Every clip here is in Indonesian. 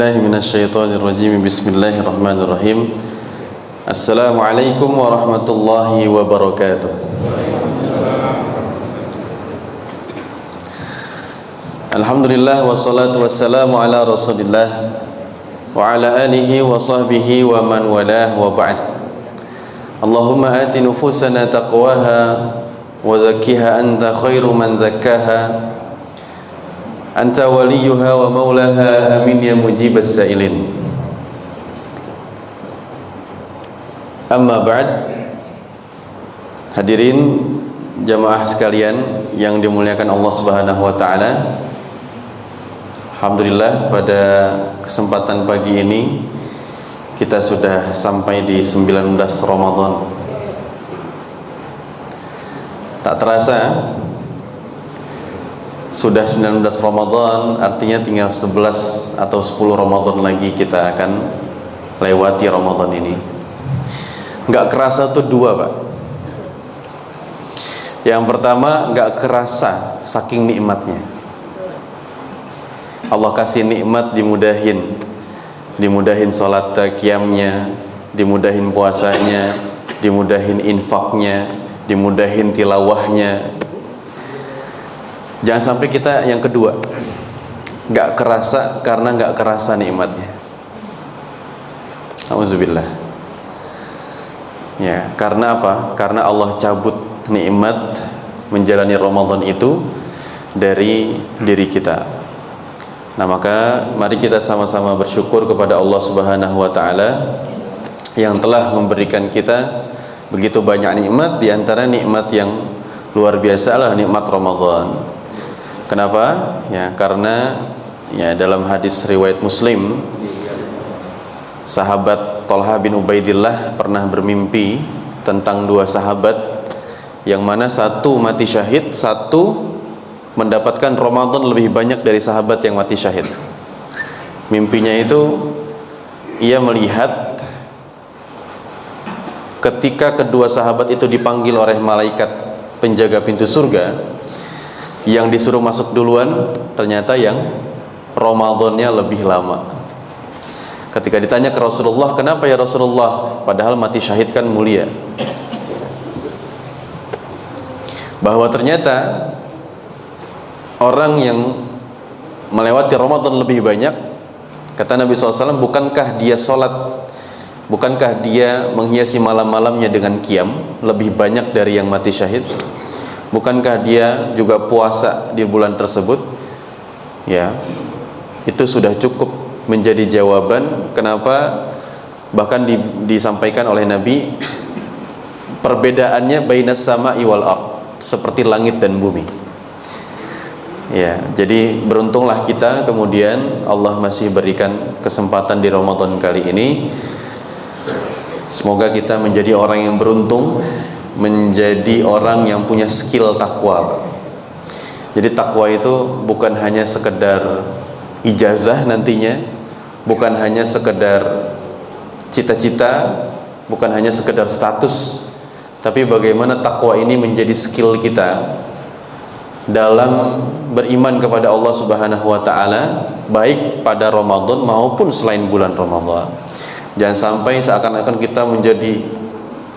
billahi minasyaitonir rajim. Bismillahirrahmanirrahim. Assalamualaikum warahmatullahi wabarakatuh. Alhamdulillah wassalatu wassalamu ala Rasulillah wa ala alihi wa sahbihi wa man walah wa ba'd. Allahumma ati nufusana taqwaha wa zakkiha anta khairu man zakkaha anta waliyuha wa maulaha, amin ya mujibas sa'ilin. Amma ba'd. Hadirin jamaah sekalian yang dimuliakan Allah Subhanahu wa taala. Alhamdulillah, pada kesempatan pagi ini kita sudah sampai di 19 Ramadan. Tak terasa sudah 19 Ramadan, artinya tinggal 11 atau 10 Ramadan lagi kita akan lewati Ramadan ini. Nggak kerasa tuh dua, Pak. Yang pertama, nggak kerasa saking nikmatnya. Allah kasih nikmat, dimudahin sholat qiyamnya, dimudahin puasanya, dimudahin infaknya, dimudahin tilawahnya. Jangan sampai kita yang kedua nggak kerasa karena nggak kerasa nikmatnya. Auzubillah. Ya, karena apa? Karena Allah cabut nikmat menjalani Ramadan itu dari diri kita. Nah, maka mari kita sama-sama bersyukur kepada Allah Subhanahu wa taala yang telah memberikan kita begitu banyak nikmat. Di antara nikmat yang luar biasa adalah nikmat Ramadan. Kenapa? Ya, karena ya dalam hadis riwayat Muslim, sahabat Thalhah bin Ubaidillah pernah bermimpi tentang dua sahabat yang mana satu mati syahid, satu mendapatkan Ramadan lebih banyak dari sahabat yang mati syahid. Mimpinya itu ia melihat ketika kedua sahabat itu dipanggil oleh malaikat penjaga pintu surga, yang disuruh masuk duluan ternyata yang Ramadannya lebih lama. Ketika ditanya ke Rasulullah, kenapa ya Rasulullah, padahal mati syahid kan mulia, bahwa ternyata orang yang melewati Ramadan lebih banyak, kata Nabi SAW, bukankah dia sholat, bukankah dia menghiasi malam-malamnya dengan qiyam lebih banyak dari yang mati syahid? Bukankah dia juga puasa di bulan tersebut? Ya, itu sudah cukup menjadi jawaban kenapa bahkan disampaikan oleh Nabi, perbedaannya bainas sama'i wal ardh, seperti langit dan bumi. Ya, jadi beruntunglah kita kemudian Allah masih berikan kesempatan di Ramadan kali ini. Semoga kita menjadi orang yang beruntung, menjadi orang yang punya skill takwa. Jadi takwa itu bukan hanya sekedar ijazah nantinya, bukan hanya sekedar cita-cita, bukan hanya sekedar status, tapi bagaimana takwa ini menjadi skill kita dalam beriman kepada Allah Subhanahu wa taala, baik pada Ramadan maupun selain bulan Ramadan. Jangan sampai seakan-akan kita menjadi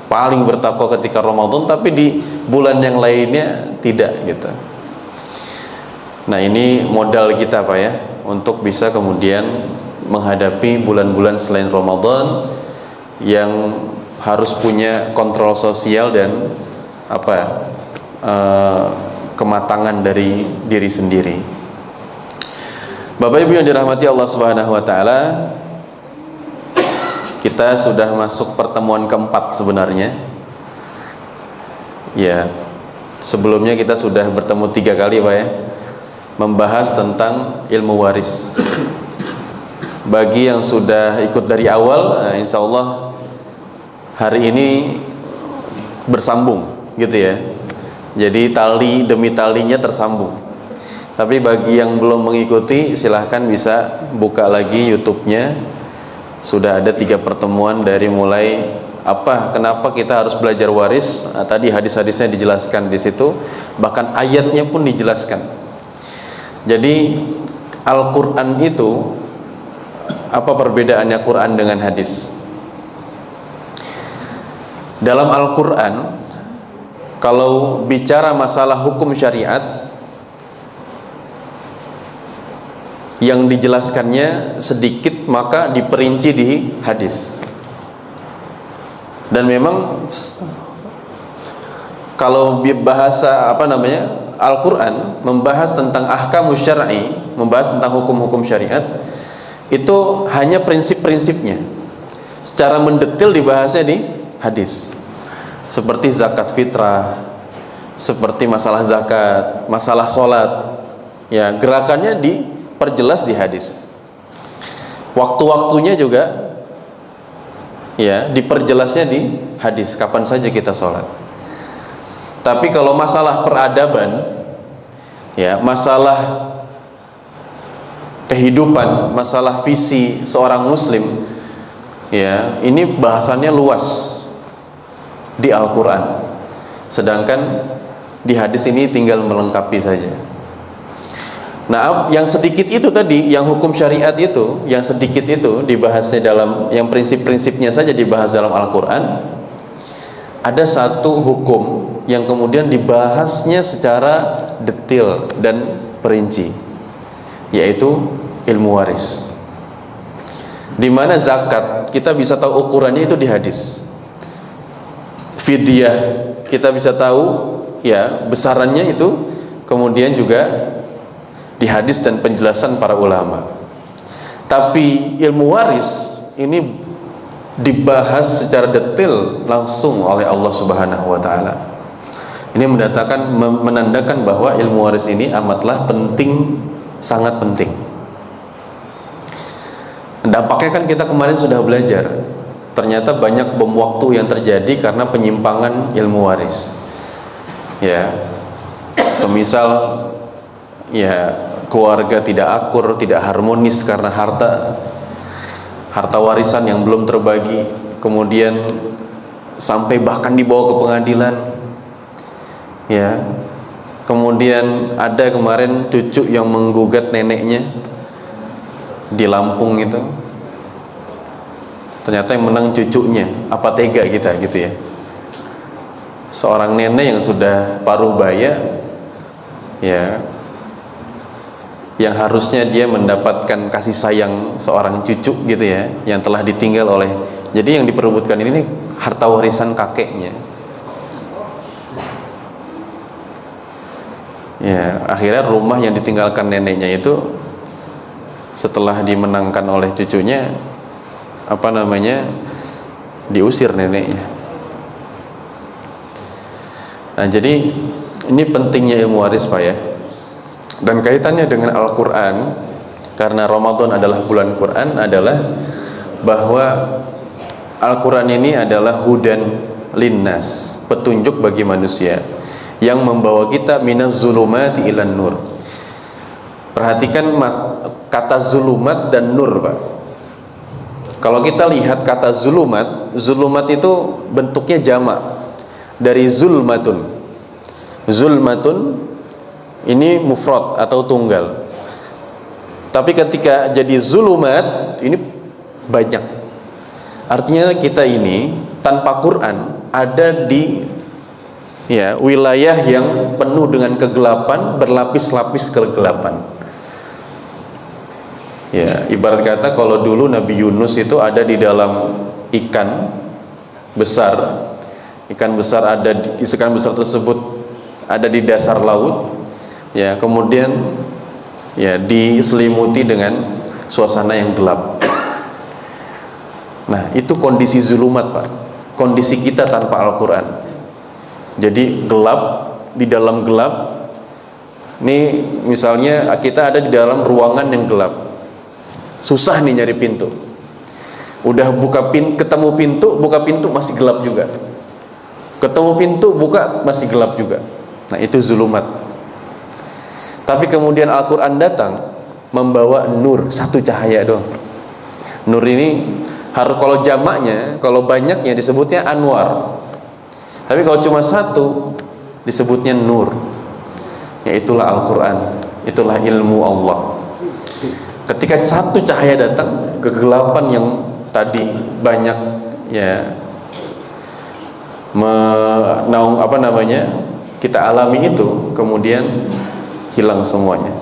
paling bertakwa ketika Ramadan tapi di bulan yang lainnya tidak gitu. Nah, ini modal kita, Pak, ya, untuk bisa kemudian menghadapi bulan-bulan selain Ramadan yang harus punya kontrol sosial dan kematangan dari diri sendiri. Bapak Ibu yang dirahmati Allah Subhanahu wa taala, kita sudah masuk pertemuan keempat sebenarnya. Ya, sebelumnya kita sudah bertemu 3 kali, Pak, ya, membahas tentang ilmu waris. Bagi yang sudah ikut dari awal, nah, insya Allah hari ini bersambung gitu ya. Jadi tali demi talinya tersambung. Tapi bagi yang belum mengikuti, silahkan bisa buka lagi YouTube-nya. Sudah ada 3 pertemuan dari mulai kenapa kita harus belajar waris. Nah, tadi hadis-hadisnya dijelaskan di situ, bahkan ayatnya pun dijelaskan. Jadi Al-Quran itu Apa perbedaannya Quran dengan hadis? Dalam Al-Quran, kalau bicara masalah hukum syariat, yang dijelaskannya sedikit maka diperinci di hadis. Dan memang kalau bahasa Al-Quran membahas tentang ahkamus syar'i, membahas tentang hukum-hukum syariat, itu hanya prinsip-prinsipnya. Secara mendetail dibahasnya di hadis. Seperti zakat fitrah, seperti masalah zakat, masalah sholat, ya gerakannya diperjelas di hadis. Waktu-waktunya juga ya diperjelasnya di hadis, kapan saja kita sholat. Tapi kalau masalah peradaban, ya masalah kehidupan, masalah visi seorang muslim, ya ini bahasannya luas di Al-Quran. Sedangkan di hadis ini tinggal melengkapi saja. Nah, yang sedikit itu tadi, yang hukum syariat itu, yang sedikit itu dibahasnya dalam, yang prinsip-prinsipnya saja dibahas dalam Al-Quran. Ada satu hukum yang kemudian dibahasnya secara detail dan perinci, yaitu ilmu waris. Di mana zakat kita bisa tahu ukurannya itu di hadis. Fidyah kita bisa tahu ya besarannya itu kemudian juga di hadis dan penjelasan para ulama. Tapi ilmu waris ini dibahas secara detail langsung oleh Allah Subhanahu wa taala. Ini menandakan bahwa ilmu waris ini amatlah penting, sangat penting. Dampaknya kan kita kemarin sudah belajar. Ternyata banyak bom waktu yang terjadi karena penyimpangan ilmu waris. Ya. Semisal ya keluarga tidak akur, tidak harmonis karena harta warisan yang belum terbagi, kemudian sampai bahkan dibawa ke pengadilan. Ya. Kemudian ada kemarin cucu yang menggugat neneknya di Lampung itu. Ternyata yang menang cucunya. Apa tega kita gitu ya. Seorang nenek yang sudah paruh baya, ya, yang harusnya dia mendapatkan kasih sayang seorang cucu gitu ya, yang telah ditinggal oleh, jadi yang diperebutkan ini harta warisan kakeknya. Ya, akhirnya rumah yang ditinggalkan neneknya itu setelah dimenangkan oleh cucunya, diusir neneknya. Nah, jadi ini pentingnya ilmu waris, Pak ya. Dan kaitannya dengan Al-Quran, karena Ramadan adalah bulan Quran, adalah bahwa Al-Quran ini adalah hudan linnas, petunjuk bagi manusia, yang membawa kita minaz zulumati ilan nur. Perhatikan kata zulumat dan nur, Pak. Kalau kita lihat kata zulumat, zulumat itu bentuknya jamak dari zulmatun. Zulmatun ini mufrad atau tunggal. Tapi ketika jadi zulumat ini banyak. Artinya kita ini tanpa Quran ada di ya wilayah yang penuh dengan kegelapan, berlapis-lapis kegelapan. Ya, ibarat kata kalau dulu Nabi Yunus itu ada di dalam ikan besar. Ikan besar tersebut ada di dasar laut. Ya, kemudian ya diselimuti dengan suasana yang gelap. Nah, itu kondisi zulumat, Pak. Kondisi kita tanpa Al-Quran. Jadi gelap, di dalam gelap. Ini misalnya kita ada di dalam ruangan yang gelap. Susah nih nyari pintu. Udah ketemu pintu, buka pintu masih gelap juga. Ketemu pintu, buka masih gelap juga. Nah, itu zulumat. Tapi kemudian Al-Quran datang membawa nur, satu cahaya doang. Nur ini kalau jamaknya, kalau banyaknya disebutnya anwar. Tapi kalau cuma satu disebutnya nur. Yaitulah Al-Quran, itulah ilmu Allah. Ketika satu cahaya datang, kegelapan yang tadi banyak ya kita alami itu kemudian hilang semuanya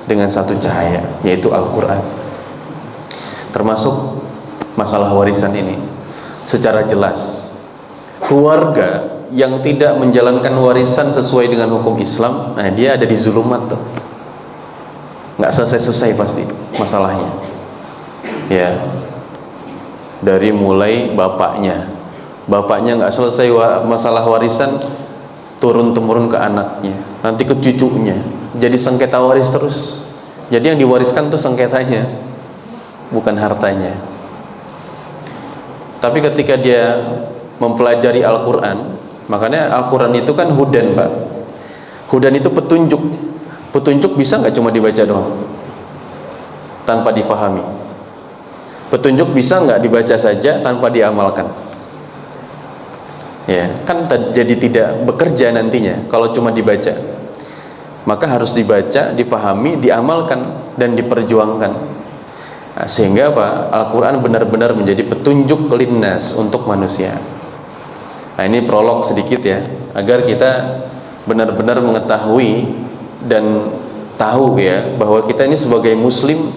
dengan satu cahaya, yaitu Al-Quran. Termasuk masalah warisan ini secara jelas. Keluarga yang tidak menjalankan warisan sesuai dengan hukum Islam, nah dia ada di zulumat tuh, nggak selesai-selesai pasti masalahnya ya. Dari mulai bapaknya nggak selesai masalah warisan, turun-temurun ke anaknya, nanti ke cucunya, jadi sengketa waris terus. Jadi yang diwariskan tuh sengketanya, bukan hartanya. Tapi ketika dia mempelajari Al-Quran, makanya Al-Quran itu kan hudan, Pak. Hudan itu petunjuk. Petunjuk bisa nggak cuma dibaca doang tanpa difahami? Petunjuk bisa nggak dibaca saja tanpa diamalkan? Ya, kan jadi tidak bekerja nantinya kalau cuma dibaca. Maka harus dibaca, difahami, diamalkan, dan diperjuangkan. Nah, sehingga apa? Al-Quran benar-benar menjadi petunjuk linnas untuk manusia. Nah, ini prolog sedikit ya, agar kita benar-benar mengetahui dan tahu ya bahwa kita ini sebagai muslim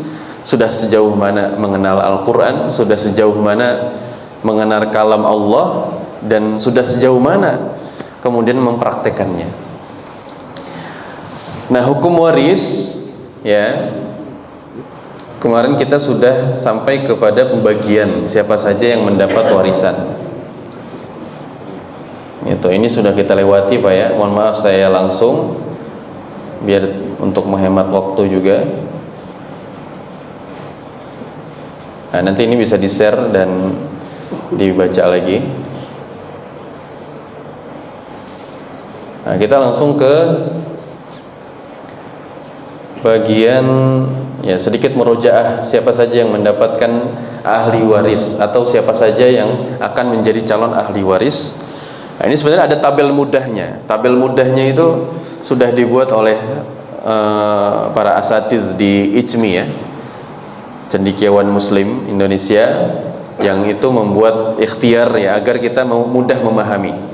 sudah sejauh mana mengenal Al-Quran, sudah sejauh mana mengenal kalam Allah, dan sudah sejauh mana kemudian mempraktekannya. Nah, hukum waris ya, kemarin kita sudah sampai kepada pembagian siapa saja yang mendapat warisan. Itu ini sudah kita lewati, Pak ya. Mohon maaf saya langsung biar untuk menghemat waktu juga. Nah, nanti ini bisa di-share dan dibaca lagi. Nah, kita langsung ke bagian ya, sedikit murojaah siapa saja yang mendapatkan ahli waris atau siapa saja yang akan menjadi calon ahli waris. Nah, ini sebenarnya ada tabel mudahnya. Tabel mudahnya itu sudah dibuat oleh para asatiz di ICMI ya, Cendekiawan Muslim Indonesia, yang itu membuat ikhtiar ya agar kita mudah memahami.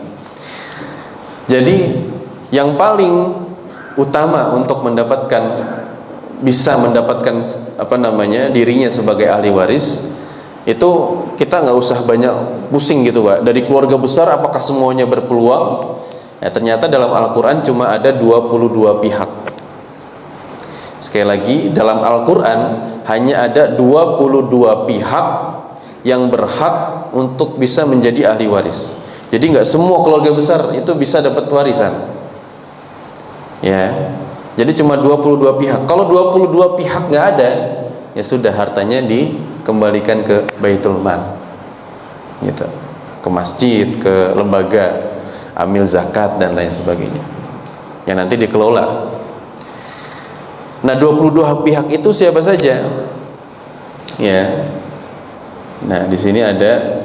Jadi yang paling utama untuk bisa mendapatkan dirinya sebagai ahli waris itu kita nggak usah banyak pusing gitu, Pak. Dari keluarga besar apakah semuanya berpeluang? Ya, ternyata dalam Al-Quran cuma ada 22 pihak. Sekali lagi, dalam Al-Quran hanya ada 22 pihak yang berhak untuk bisa menjadi ahli waris. Jadi nggak semua keluarga besar itu bisa dapat warisan ya. Jadi cuma 22 pihak. Kalau 22 pihak nggak ada, ya sudah, hartanya dikembalikan ke Baitul Mal gitu, ke masjid, ke lembaga amil zakat dan lain sebagainya yang nanti dikelola. Nah, 22 pihak itu siapa saja ya? Nah, di sini ada,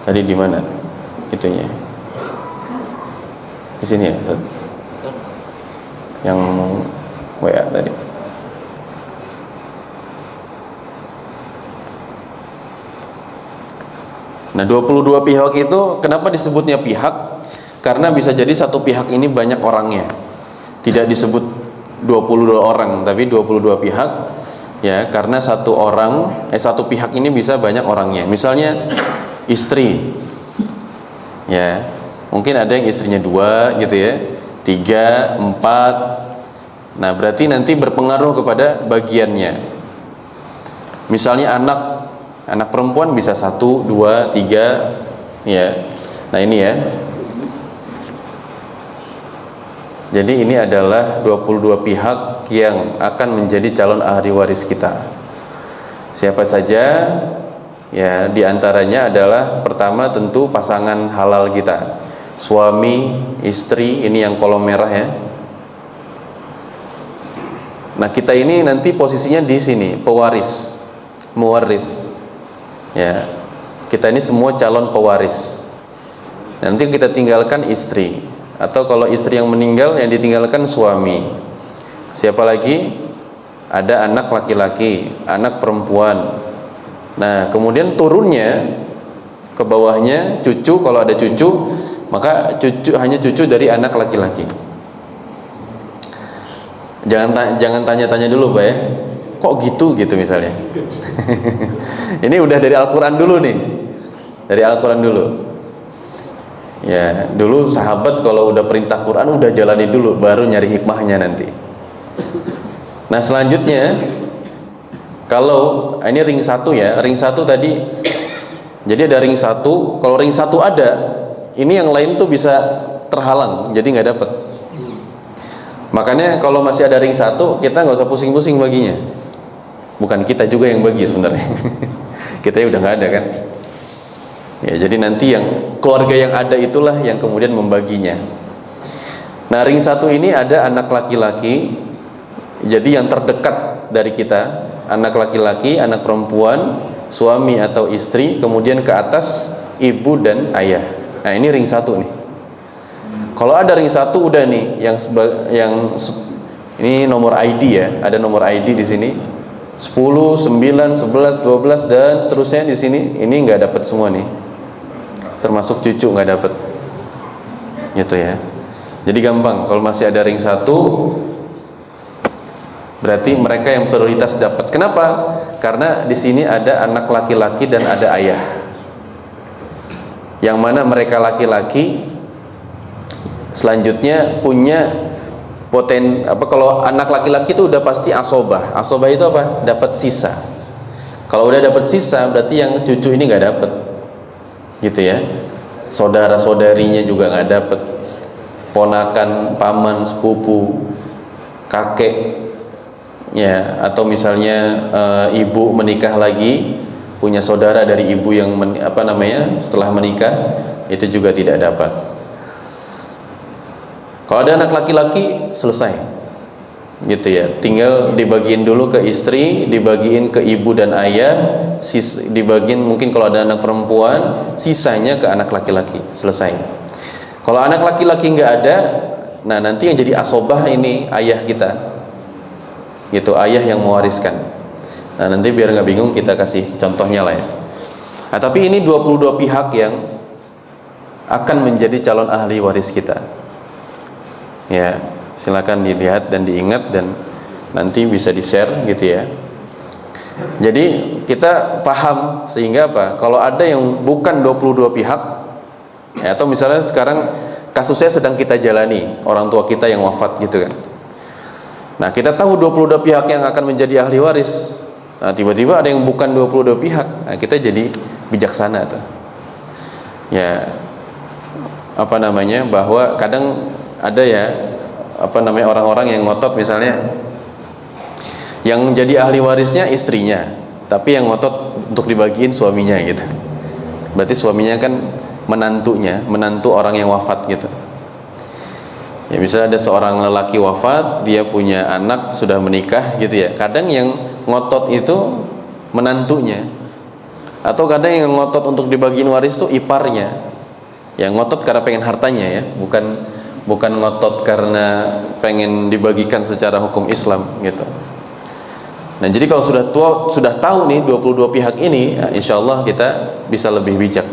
tadi di mana itunya? Di sini ya, yang WA tadi. Nah, 22 pihak itu kenapa disebutnya pihak? Karena bisa jadi satu pihak ini banyak orangnya. Tidak disebut 22 orang, tapi 22 pihak ya, karena satu pihak ini bisa banyak orangnya. Misalnya istri ya, mungkin ada yang istrinya 2 gitu ya, 3, 4. Nah, berarti nanti berpengaruh kepada bagiannya. Misalnya anak perempuan bisa 1, 2, 3 ya. Nah, ini ya. Jadi ini adalah 22 pihak yang akan menjadi calon ahli waris kita. Siapa saja? Ya, diantaranya adalah pertama tentu pasangan halal kita, suami, istri, ini yang kolom merah ya. Nah, kita ini nanti posisinya di sini, pewaris, muwaris. Ya, kita ini semua calon pewaris. Nanti kita tinggalkan istri, atau kalau istri yang meninggal yang ditinggalkan suami. Siapa lagi? ada anak laki-laki, anak perempuan. Nah, kemudian turunnya ke bawahnya cucu, kalau ada cucu, maka hanya cucu dari anak laki-laki. Jangan tanya-tanya dulu, Pak ya. Kok gitu misalnya. Ini udah dari Al-Qur'an dulu nih. Dari Al-Qur'an dulu. Ya, dulu sahabat kalau udah perintah Quran udah jalani dulu, baru nyari hikmahnya nanti. Nah, selanjutnya kalau ini ring 1 ya, ring 1 tadi. Jadi ada ring 1, kalau ring 1 ada, ini yang lain tuh bisa terhalang, jadi nggak dapet. Makanya kalau masih ada ring 1, kita nggak usah pusing-pusing baginya. Bukan kita juga yang bagi sebenarnya. Kita udah nggak ada kan. Ya, jadi nanti yang keluarga yang ada itulah yang kemudian membaginya. Nah, ring 1 ini ada anak laki-laki. Jadi yang terdekat dari kita, anak laki-laki, anak perempuan, suami atau istri, kemudian ke atas ibu dan ayah. Nah, ini ring 1 nih. Kalau ada ring 1 udah nih yang ini nomor ID ya, ada nomor ID di sini. 10, 9, 11, 12 dan seterusnya di sini. Ini nggak dapat semua nih. Termasuk cucu nggak dapat. Gitu ya. Jadi gampang, kalau masih ada ring 1 berarti mereka yang prioritas dapat. Kenapa? Karena di sini ada anak laki-laki dan ada ayah. Yang mana mereka laki-laki selanjutnya punya kalau anak laki-laki itu udah pasti asobah. Asobah itu apa? Dapat sisa. Kalau udah dapat sisa berarti yang cucu ini nggak dapat. Gitu ya. Saudara-saudarinya juga nggak dapat. Ponakan, paman, sepupu, kakek, ya, atau misalnya ibu menikah lagi, punya saudara dari ibu yang setelah menikah, itu juga tidak dapat. Kalau ada anak laki-laki selesai, gitu ya, tinggal dibagiin dulu ke istri, dibagiin ke ibu dan ayah, dibagiin mungkin kalau ada anak perempuan, sisanya ke anak laki-laki, selesai. Kalau anak laki-laki nggak ada, nah nanti yang jadi asobah ini ayah kita, gitu, ayah yang mewariskan. Nah, nanti biar nggak bingung kita kasih contohnya lah ya. Nah, tapi ini 22 pihak yang akan menjadi calon ahli waris kita. Ya, silakan dilihat dan diingat dan nanti bisa di-share gitu ya. Jadi kita paham sehingga apa? Kalau ada yang bukan 22 pihak, ya, atau misalnya sekarang kasusnya sedang kita jalani, orang tua kita yang wafat gitu kan. Nah, kita tahu 22 pihak yang akan menjadi ahli waris. Nah, tiba-tiba ada yang bukan 22 pihak. Nah, kita jadi bijaksana tuh. Ya, bahwa kadang ada ya, orang-orang yang ngotot misalnya yang jadi ahli warisnya istrinya, tapi yang ngotot untuk dibagiin suaminya gitu. Berarti suaminya kan menantu orang yang wafat gitu. Ya, misalnya ada seorang lelaki wafat, dia punya anak sudah menikah gitu ya. Kadang yang ngotot itu menantunya, atau kadang yang ngotot untuk dibagiin waris itu iparnya. Yang ngotot karena pengen hartanya ya, bukan ngotot karena pengen dibagikan secara hukum Islam gitu. Nah, jadi kalau sudah tahu nih 22 pihak ini, ya, insya Allah kita bisa lebih bijak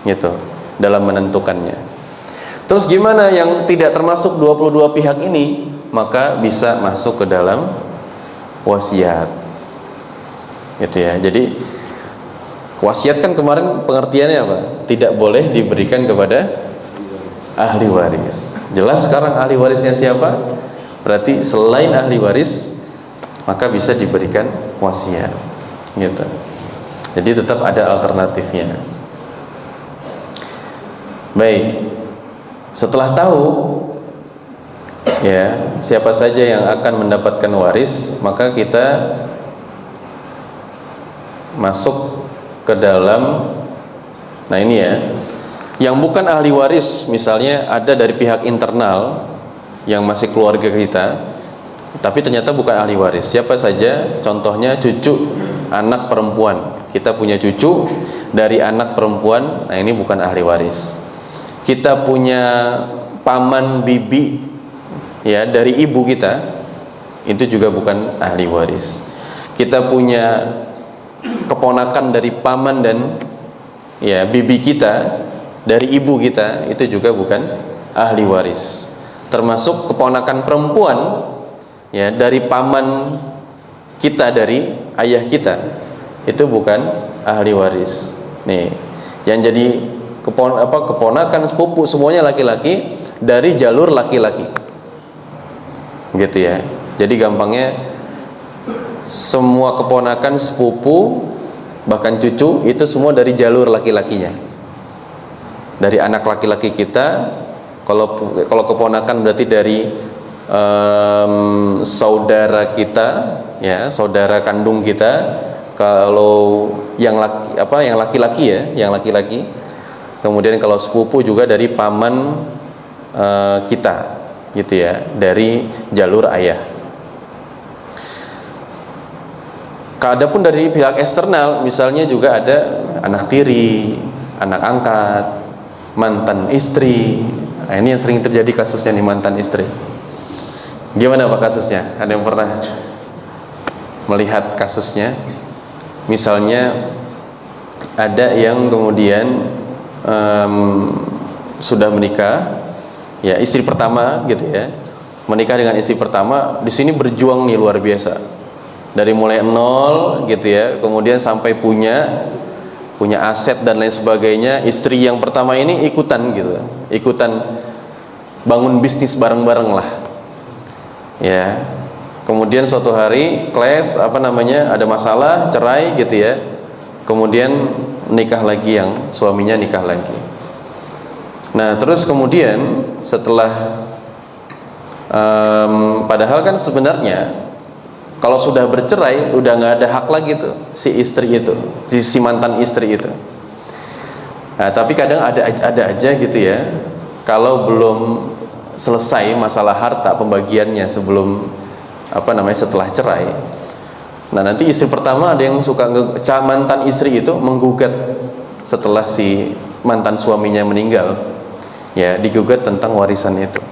gitu dalam menentukannya. Terus gimana yang tidak termasuk 22 pihak ini? Maka bisa masuk ke dalam wasiat. Gitu ya. Jadi wasiat kan kemarin pengertiannya apa? Tidak boleh diberikan kepada ahli waris. Jelas sekarang ahli warisnya siapa? Berarti selain ahli waris maka bisa diberikan wasiat. Gitu. Jadi tetap ada alternatifnya. Baik. Setelah tahu ya siapa saja yang akan mendapatkan waris, maka kita masuk ke dalam, nah ini ya, yang bukan ahli waris, misalnya ada dari pihak internal yang masih keluarga kita, tapi ternyata bukan ahli waris. Siapa saja? Contohnya cucu anak perempuan. Kita punya cucu dari anak perempuan, nah ini bukan ahli waris. Kita punya paman bibi ya dari ibu kita, itu juga bukan ahli waris. Kita punya keponakan dari paman dan ya bibi kita, dari ibu kita, itu juga bukan ahli waris. Termasuk keponakan perempuan ya dari paman kita, dari ayah kita, itu bukan ahli waris. Nih, yang jadi keponakan sepupu semuanya laki-laki dari jalur laki-laki, gitu ya. Jadi gampangnya semua keponakan sepupu bahkan cucu itu semua dari jalur laki-lakinya, dari anak laki-laki kita. Kalau keponakan berarti dari saudara kita, ya, saudara kandung kita. Kalau yang laki-laki ya, yang laki-laki. Kemudian kalau sepupu juga dari paman kita, gitu ya, dari jalur ayah. Adapun dari pihak eksternal, misalnya juga ada anak tiri, anak angkat, mantan istri. Nah, ini yang sering terjadi kasusnya nih, mantan istri. Gimana Pak kasusnya? Ada yang pernah melihat kasusnya? Misalnya ada yang kemudian sudah menikah, ya, istri pertama gitu ya, menikah dengan istri pertama, di sini berjuang nih luar biasa, dari mulai nol gitu ya, kemudian sampai punya aset dan lain sebagainya. Istri yang pertama ini ikutan gitu, ikutan bangun bisnis bareng-bareng lah, ya. Kemudian suatu hari clash, ada masalah, cerai gitu ya. Kemudian nikah lagi, yang suaminya nikah lagi. Nah, terus kemudian setelah padahal kan sebenarnya kalau sudah bercerai udah nggak ada hak lagi tuh si istri itu, si mantan istri itu. Nah, tapi kadang ada aja gitu ya, kalau belum selesai masalah harta pembagiannya sebelum setelah cerai. Nah, nanti istri pertama ada yang suka mantan istri itu menggugat setelah si mantan suaminya meninggal, ya, digugat tentang warisan itu.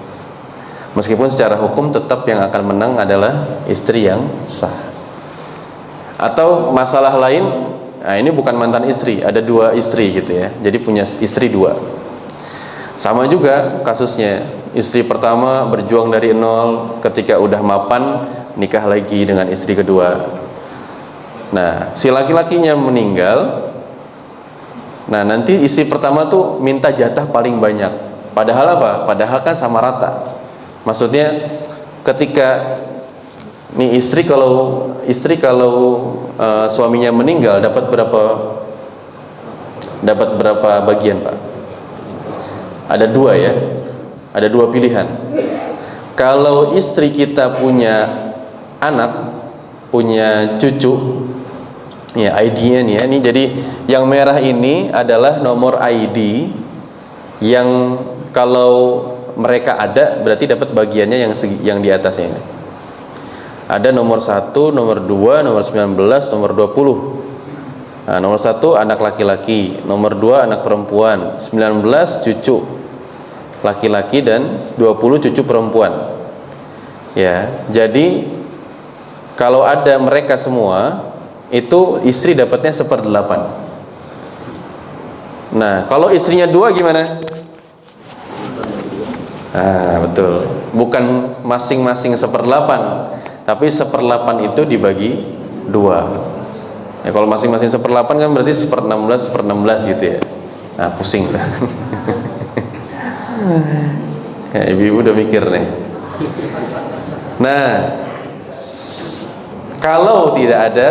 Meskipun secara hukum tetap yang akan menang adalah istri yang sah. Atau masalah lain, nah ini bukan mantan istri, ada dua istri gitu ya, jadi punya istri dua. Sama juga kasusnya, istri pertama berjuang dari nol, ketika udah mapan nikah lagi dengan istri kedua. Nah, si laki-lakinya meninggal. Nah, nanti istri pertama tuh minta jatah paling banyak. Padahal apa? Padahal kan sama rata. Maksudnya ketika nih istri kalau suaminya meninggal dapat berapa bagian, Pak? Ada dua ya. Ada dua pilihan. Kalau istri kita punya anak, punya cucu, ya, ID-nya nih ya. Ini jadi yang merah ini adalah nomor ID yang kalau mereka ada berarti dapat bagiannya yang di atasnya ini. Ada nomor 1, nomor 2, nomor 19, nomor 20. Nah, nomor 1 anak laki-laki, nomor 2 anak perempuan, 19 cucu laki-laki dan 20 cucu perempuan. Ya, jadi kalau ada mereka semua itu istri dapatnya 1/8. Nah, kalau istrinya 2 gimana? Ah, betul. Bukan masing-masing 1/8, tapi 1/8 itu dibagi 2. Ya, kalau masing-masing 1/8 kan berarti 1/16, 1/16 gitu ya. Nah, pusing. Ya, ibu-ibu udah mikir nih. Nah, kalau tidak ada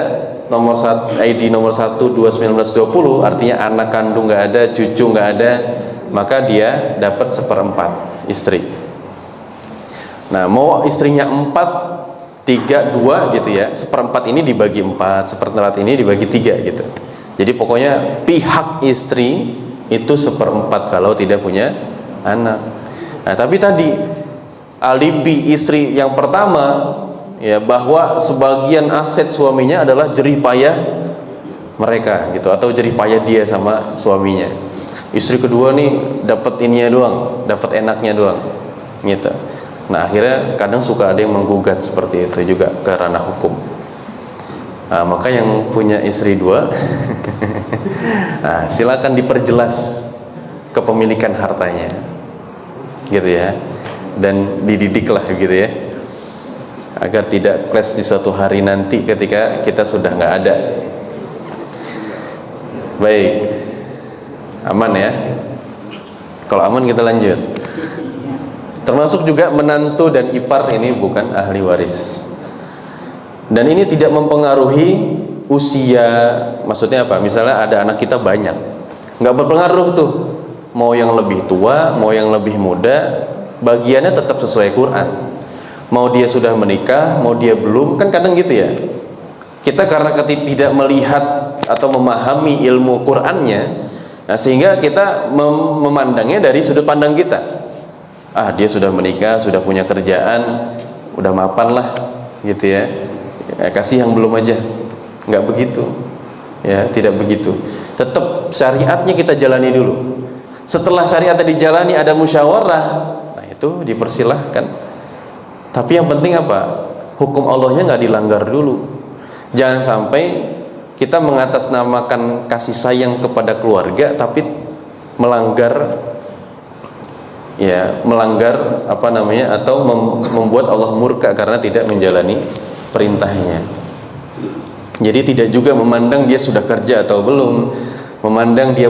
nomor ID nomor 1, 2, 19, 20, artinya anak kandung nggak ada, cucu nggak ada, maka dia dapat 1/4 istri. Nah, mau istrinya 4, 3, 2 gitu ya, 1/4 ini dibagi 4, 1/4 ini dibagi 3 gitu. Jadi pokoknya pihak istri itu 1/4 kalau tidak punya anak. Nah, tapi tadi alibi istri yang pertama, ya, bahwa sebagian aset suaminya adalah jerih payah mereka gitu, atau jerih payah dia sama suaminya. Istri kedua nih dapat ininya doang, dapat enaknya doang gitu. Nah akhirnya kadang suka ada yang menggugat seperti itu juga ke ranah hukum. Nah, maka yang punya istri 2 nah, silakan diperjelas kepemilikan hartanya, gitu ya, dan dididiklah gitu ya, agar tidak clash di suatu hari nanti ketika kita sudah nggak ada. Baik, aman ya. Kalau aman kita lanjut. Termasuk juga menantu dan ipar ini bukan ahli waris. Dan ini tidak mempengaruhi usia. Maksudnya apa? Misalnya ada anak kita banyak, nggak berpengaruh tuh. Mau yang lebih tua, mau yang lebih muda, bagiannya tetap sesuai Quran. Mau dia sudah menikah, mau dia belum, kan kadang gitu ya. Kita karena tidak melihat atau memahami ilmu Qurannya, nah sehingga kita memandangnya dari sudut pandang kita. Ah, dia sudah menikah, sudah punya kerjaan, udah mapan lah, gitu ya. Kasih yang belum aja. Nggak begitu, ya, tidak begitu. Tetap syariatnya kita jalani dulu. Setelah syariatnya dijalani, ada musyawarah, nah itu dipersilahkan. Tapi yang penting apa? Hukum Allahnya nggak dilanggar dulu. Jangan sampai kita mengatasnamakan kasih sayang kepada keluarga, tapi melanggar apa namanya, atau membuat Allah murka karena tidak menjalani perintahnya. Jadi tidak juga memandang dia sudah kerja atau belum, memandang dia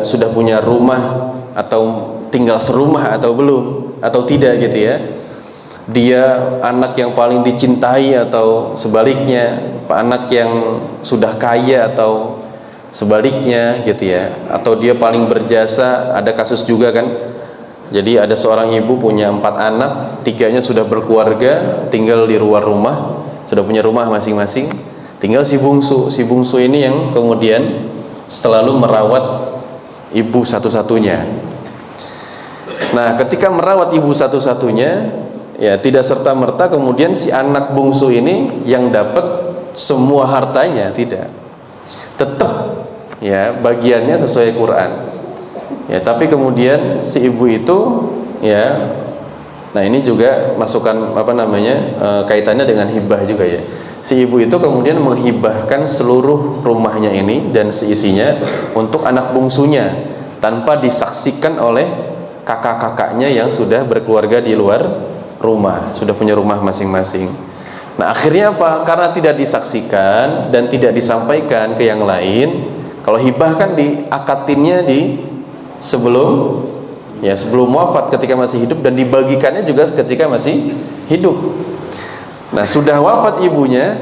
sudah punya rumah atau tinggal serumah atau belum, atau tidak gitu ya. Dia anak yang paling dicintai atau sebaliknya, anak yang sudah kaya atau sebaliknya gitu ya, atau dia paling berjasa. Ada kasus juga kan. Jadi ada seorang ibu punya 4 anak, 3-nya sudah berkeluarga, tinggal di luar rumah, sudah punya rumah masing-masing. Tinggal si bungsu ini yang kemudian selalu merawat ibu satu-satunya. Nah, ketika merawat ibu satu-satunya, ya tidak serta-merta kemudian si anak bungsu ini yang dapat semua hartanya, tidak. Tetap ya bagiannya sesuai Quran. Ya, tapi kemudian si ibu itu ya, nah ini juga masukan apa namanya, kaitannya dengan hibah juga ya. Si ibu itu kemudian menghibahkan seluruh rumahnya ini dan seisinya untuk anak bungsunya tanpa disaksikan oleh kakak-kakaknya yang sudah berkeluarga di luar rumah, sudah punya rumah masing-masing. Nah akhirnya apa? Karena tidak disaksikan dan tidak disampaikan ke yang lain. Kalau hibah kan diakatinnya sebelum wafat, ketika masih hidup, dan dibagikannya juga ketika masih hidup. Nah sudah wafat ibunya,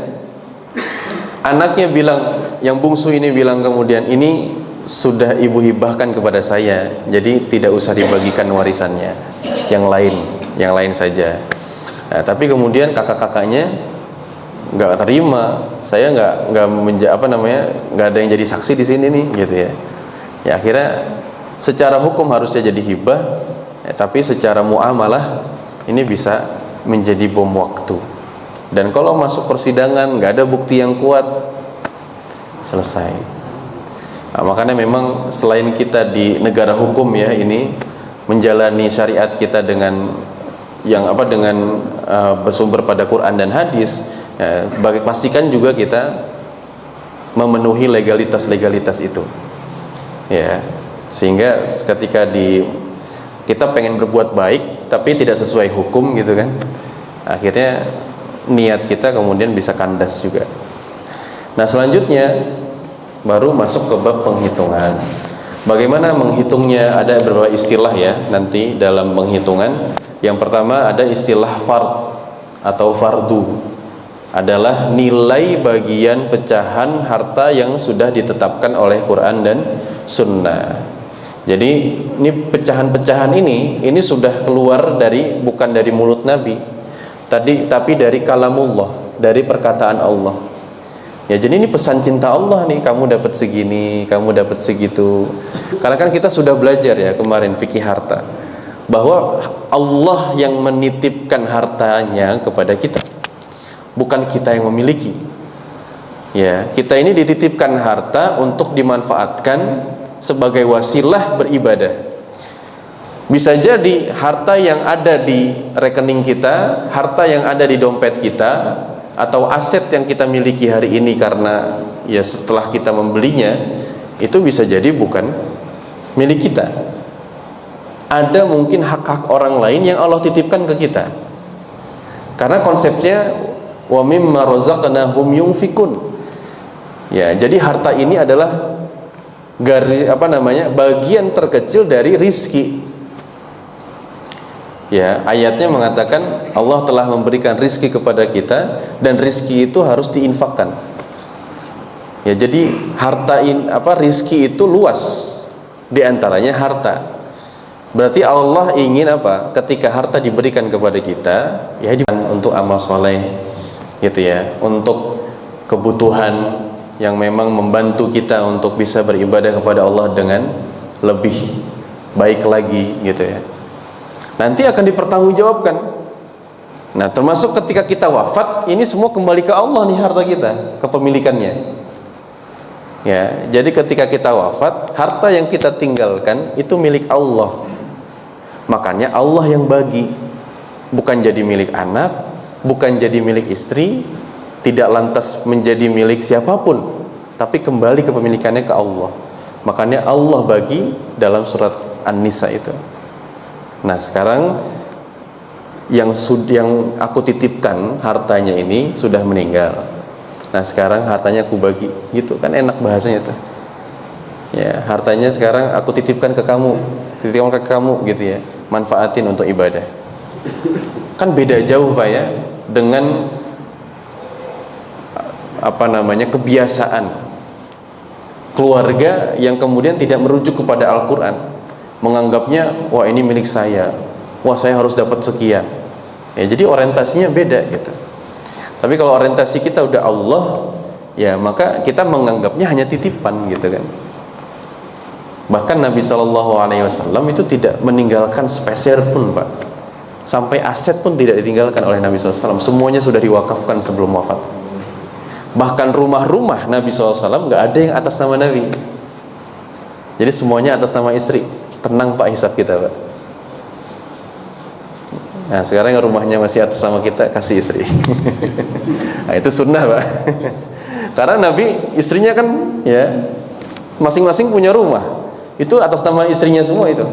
anaknya bilang, yang bungsu ini bilang kemudian, ini sudah ibu hibahkan kepada saya, jadi tidak usah dibagikan warisannya, yang lain saja. Nah, tapi kemudian kakak-kakaknya nggak terima, saya nggak ada yang jadi saksi di sini nih, gitu ya. Ya akhirnya secara hukum harusnya jadi hibah, ya, tapi secara muamalah ini bisa menjadi bom waktu. Dan kalau masuk persidangan nggak ada bukti yang kuat, selesai. Nah, makanya memang selain kita di negara hukum ya ini menjalani syariat kita dengan bersumber pada Quran dan hadis, ya, pastikan juga kita memenuhi legalitas itu, ya. Sehingga ketika kita pengen berbuat baik tapi tidak sesuai hukum gitu kan, akhirnya niat kita kemudian bisa kandas juga. Nah selanjutnya baru masuk ke bab penghitungan. Bagaimana menghitungnya? Ada beberapa istilah ya nanti dalam penghitungan. Yang pertama ada istilah fard atau fardu, adalah nilai bagian pecahan harta yang sudah ditetapkan oleh Quran dan Sunnah. Jadi ini pecahan-pecahan ini sudah keluar bukan dari mulut Nabi tapi dari kalamullah, dari perkataan Allah. Ya jadi ini pesan cinta Allah nih, kamu dapat segini, kamu dapat segitu. Karena kan kita sudah belajar ya kemarin fikih harta, bahwa Allah yang menitipkan hartanya kepada kita, bukan kita yang memiliki. Ya, kita ini dititipkan harta untuk dimanfaatkan sebagai wasilah beribadah. Bisa jadi harta yang ada di rekening kita, harta yang ada di dompet kita, atau aset yang kita miliki hari ini karena ya setelah kita membelinya, itu bisa jadi bukan milik kita. Ada mungkin hak-hak orang lain yang Allah titipkan ke kita. Karena konsepnya wa mimma razaqnahum yunfikun. Ya, jadi harta ini adalah bagian terkecil dari rizki. Ya, ayatnya mengatakan Allah telah memberikan rizki kepada kita dan rizki itu harus diinfakkan. Ya, jadi rizki itu luas, diantaranya harta. Berarti Allah ingin apa? Ketika harta diberikan kepada kita, ya untuk amal soleh, gitu ya, untuk kebutuhan yang memang membantu kita untuk bisa beribadah kepada Allah dengan lebih baik lagi, gitu ya. Nanti akan dipertanggungjawabkan. Nah, termasuk ketika kita wafat, ini semua kembali ke Allah nih harta kita, kepemilikannya. Ya, jadi ketika kita wafat, harta yang kita tinggalkan itu milik Allah. Makanya Allah yang bagi, bukan jadi milik anak, bukan jadi milik istri, tidak lantas menjadi milik siapapun, tapi kembali kepemilikannya ke Allah. Makanya Allah bagi dalam surat An-Nisa itu. Nah, sekarang yang aku titipkan hartanya ini sudah meninggal. Nah, sekarang hartanya aku bagi, gitu kan enak bahasanya tuh. Ya, hartanya sekarang aku titipkan ke kamu, gitu ya. Manfaatin untuk ibadah. Kan beda jauh Pak ya dengan kebiasaan keluarga yang kemudian tidak merujuk kepada Al-Quran, menganggapnya wah ini milik saya, wah saya harus dapat sekian. Ya, jadi orientasinya beda gitu. Tapi kalau orientasi kita udah Allah, ya maka kita menganggapnya hanya titipan gitu kan. Bahkan Nabi SAW itu tidak meninggalkan sepeser pun Pak. Sampai aset pun tidak ditinggalkan oleh Nabi SAW. Semuanya sudah diwakafkan sebelum wafat. Bahkan rumah-rumah Nabi SAW nggak ada yang atas nama Nabi. Jadi semuanya atas nama istri. Tenang Pak hisab kita Pak. Nah sekarang rumahnya masih atas nama kita, kasih istri. Nah itu sunnah Pak. Karena Nabi istrinya kan ya masing-masing punya rumah. Itu atas nama istrinya semua itu.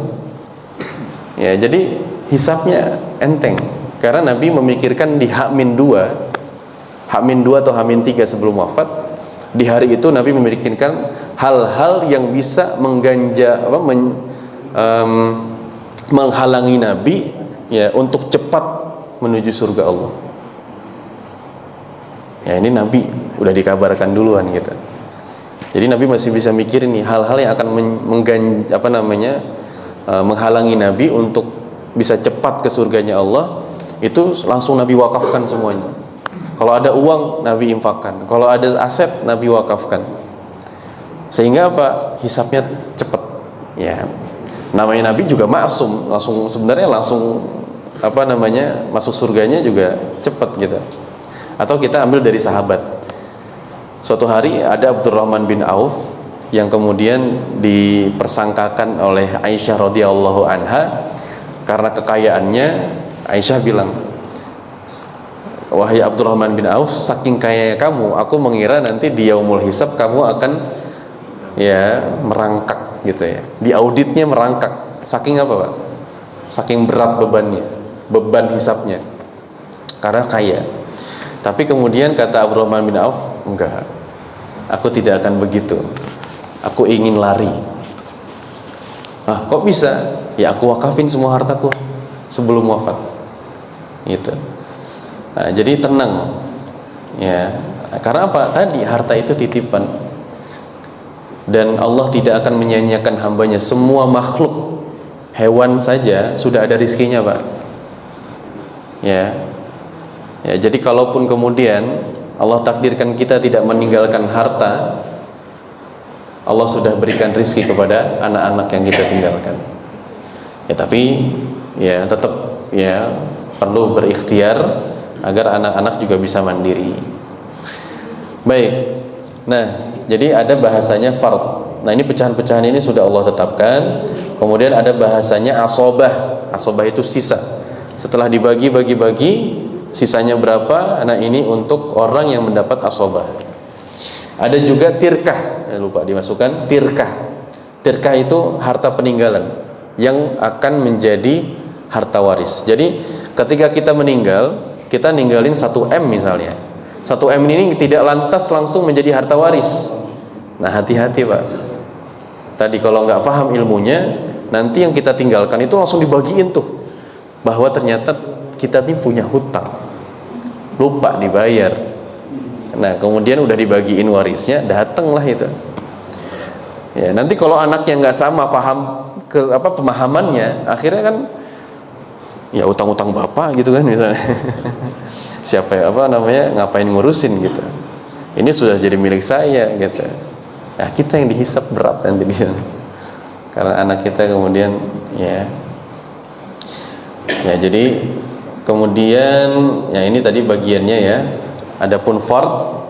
Ya jadi hisabnya enteng. Karena Nabi memikirkan di H-2 atau H-3 sebelum wafat. Di hari itu Nabi memikirkan hal-hal yang bisa menghalangi Nabi ya untuk cepat menuju surga Allah. Ya ini Nabi udah dikabarkan duluan gitu. Jadi Nabi masih bisa mikir nih hal-hal yang akan menghalangi Nabi untuk bisa cepat ke surganya Allah. Itu langsung Nabi wakafkan semuanya. Kalau ada uang Nabi infakkan, kalau ada aset Nabi wakafkan. Sehingga apa? Hisabnya cepat. Ya. Namanya Nabi juga maksum, langsung masuk surganya juga cepat gitu. Atau kita ambil dari sahabat. Suatu hari ada Abdurrahman bin Auf yang kemudian dipersangkakan oleh Aisyah radhiyallahu anha karena kekayaannya. Aisyah bilang, wahai Abdurrahman bin Auf, saking kaya kamu, aku mengira nanti di yaumul hisab kamu akan ya merangkak gitu ya. Di auditnya merangkak. Saking apa Pak? Saking berat beban hisabnya. Karena kaya. Tapi kemudian kata Abdurrahman bin Auf, enggak, aku tidak akan begitu. Aku ingin lari. Ah, kok bisa? Ya aku wakafin semua hartaku sebelum wafat. Gitu. Nah, jadi tenang. Ya, karena apa? Tadi harta itu titipan. Dan Allah tidak akan menyanyiakan hambanya. Semua makhluk, hewan saja sudah ada rizkinya Pak. Ya. Ya, jadi kalaupun kemudian Allah takdirkan kita tidak meninggalkan harta, Allah sudah berikan rizki kepada anak-anak yang kita tinggalkan. Ya tapi ya tetap ya perlu berikhtiar agar anak-anak juga bisa mandiri. Baik. Nah, jadi ada bahasanya fard. Nah, ini pecahan-pecahan ini sudah Allah tetapkan. Kemudian ada bahasanya asobah. Asobah itu sisa. Setelah dibagi-bagi, sisanya berapa? Nah, ini untuk orang yang mendapat asobah. Ada juga tirkah. Lupa dimasukkan tirkah. Tirkah itu harta peninggalan yang akan menjadi harta waris. Jadi ketika kita meninggal, kita ninggalin 1 M misalnya. 1 M ini tidak lantas langsung menjadi harta waris. Nah, hati-hati Pak. Tadi kalau nggak paham ilmunya, nanti yang kita tinggalkan itu langsung dibagiin tuh, bahwa ternyata kita ini punya hutang, lupa dibayar. Nah, kemudian udah dibagiin warisnya, datanglah itu. Ya, nanti kalau anaknya nggak sama paham pemahamannya, akhirnya kan ya utang-utang bapak gitu kan misalnya. Siapa ngapain ngurusin gitu. Ini sudah jadi milik saya gitu. Nah, kita yang dihisap berat nanti di sana. Karena anak kita kemudian ya jadi kemudian ya ini tadi bagiannya ya. Adapun fard,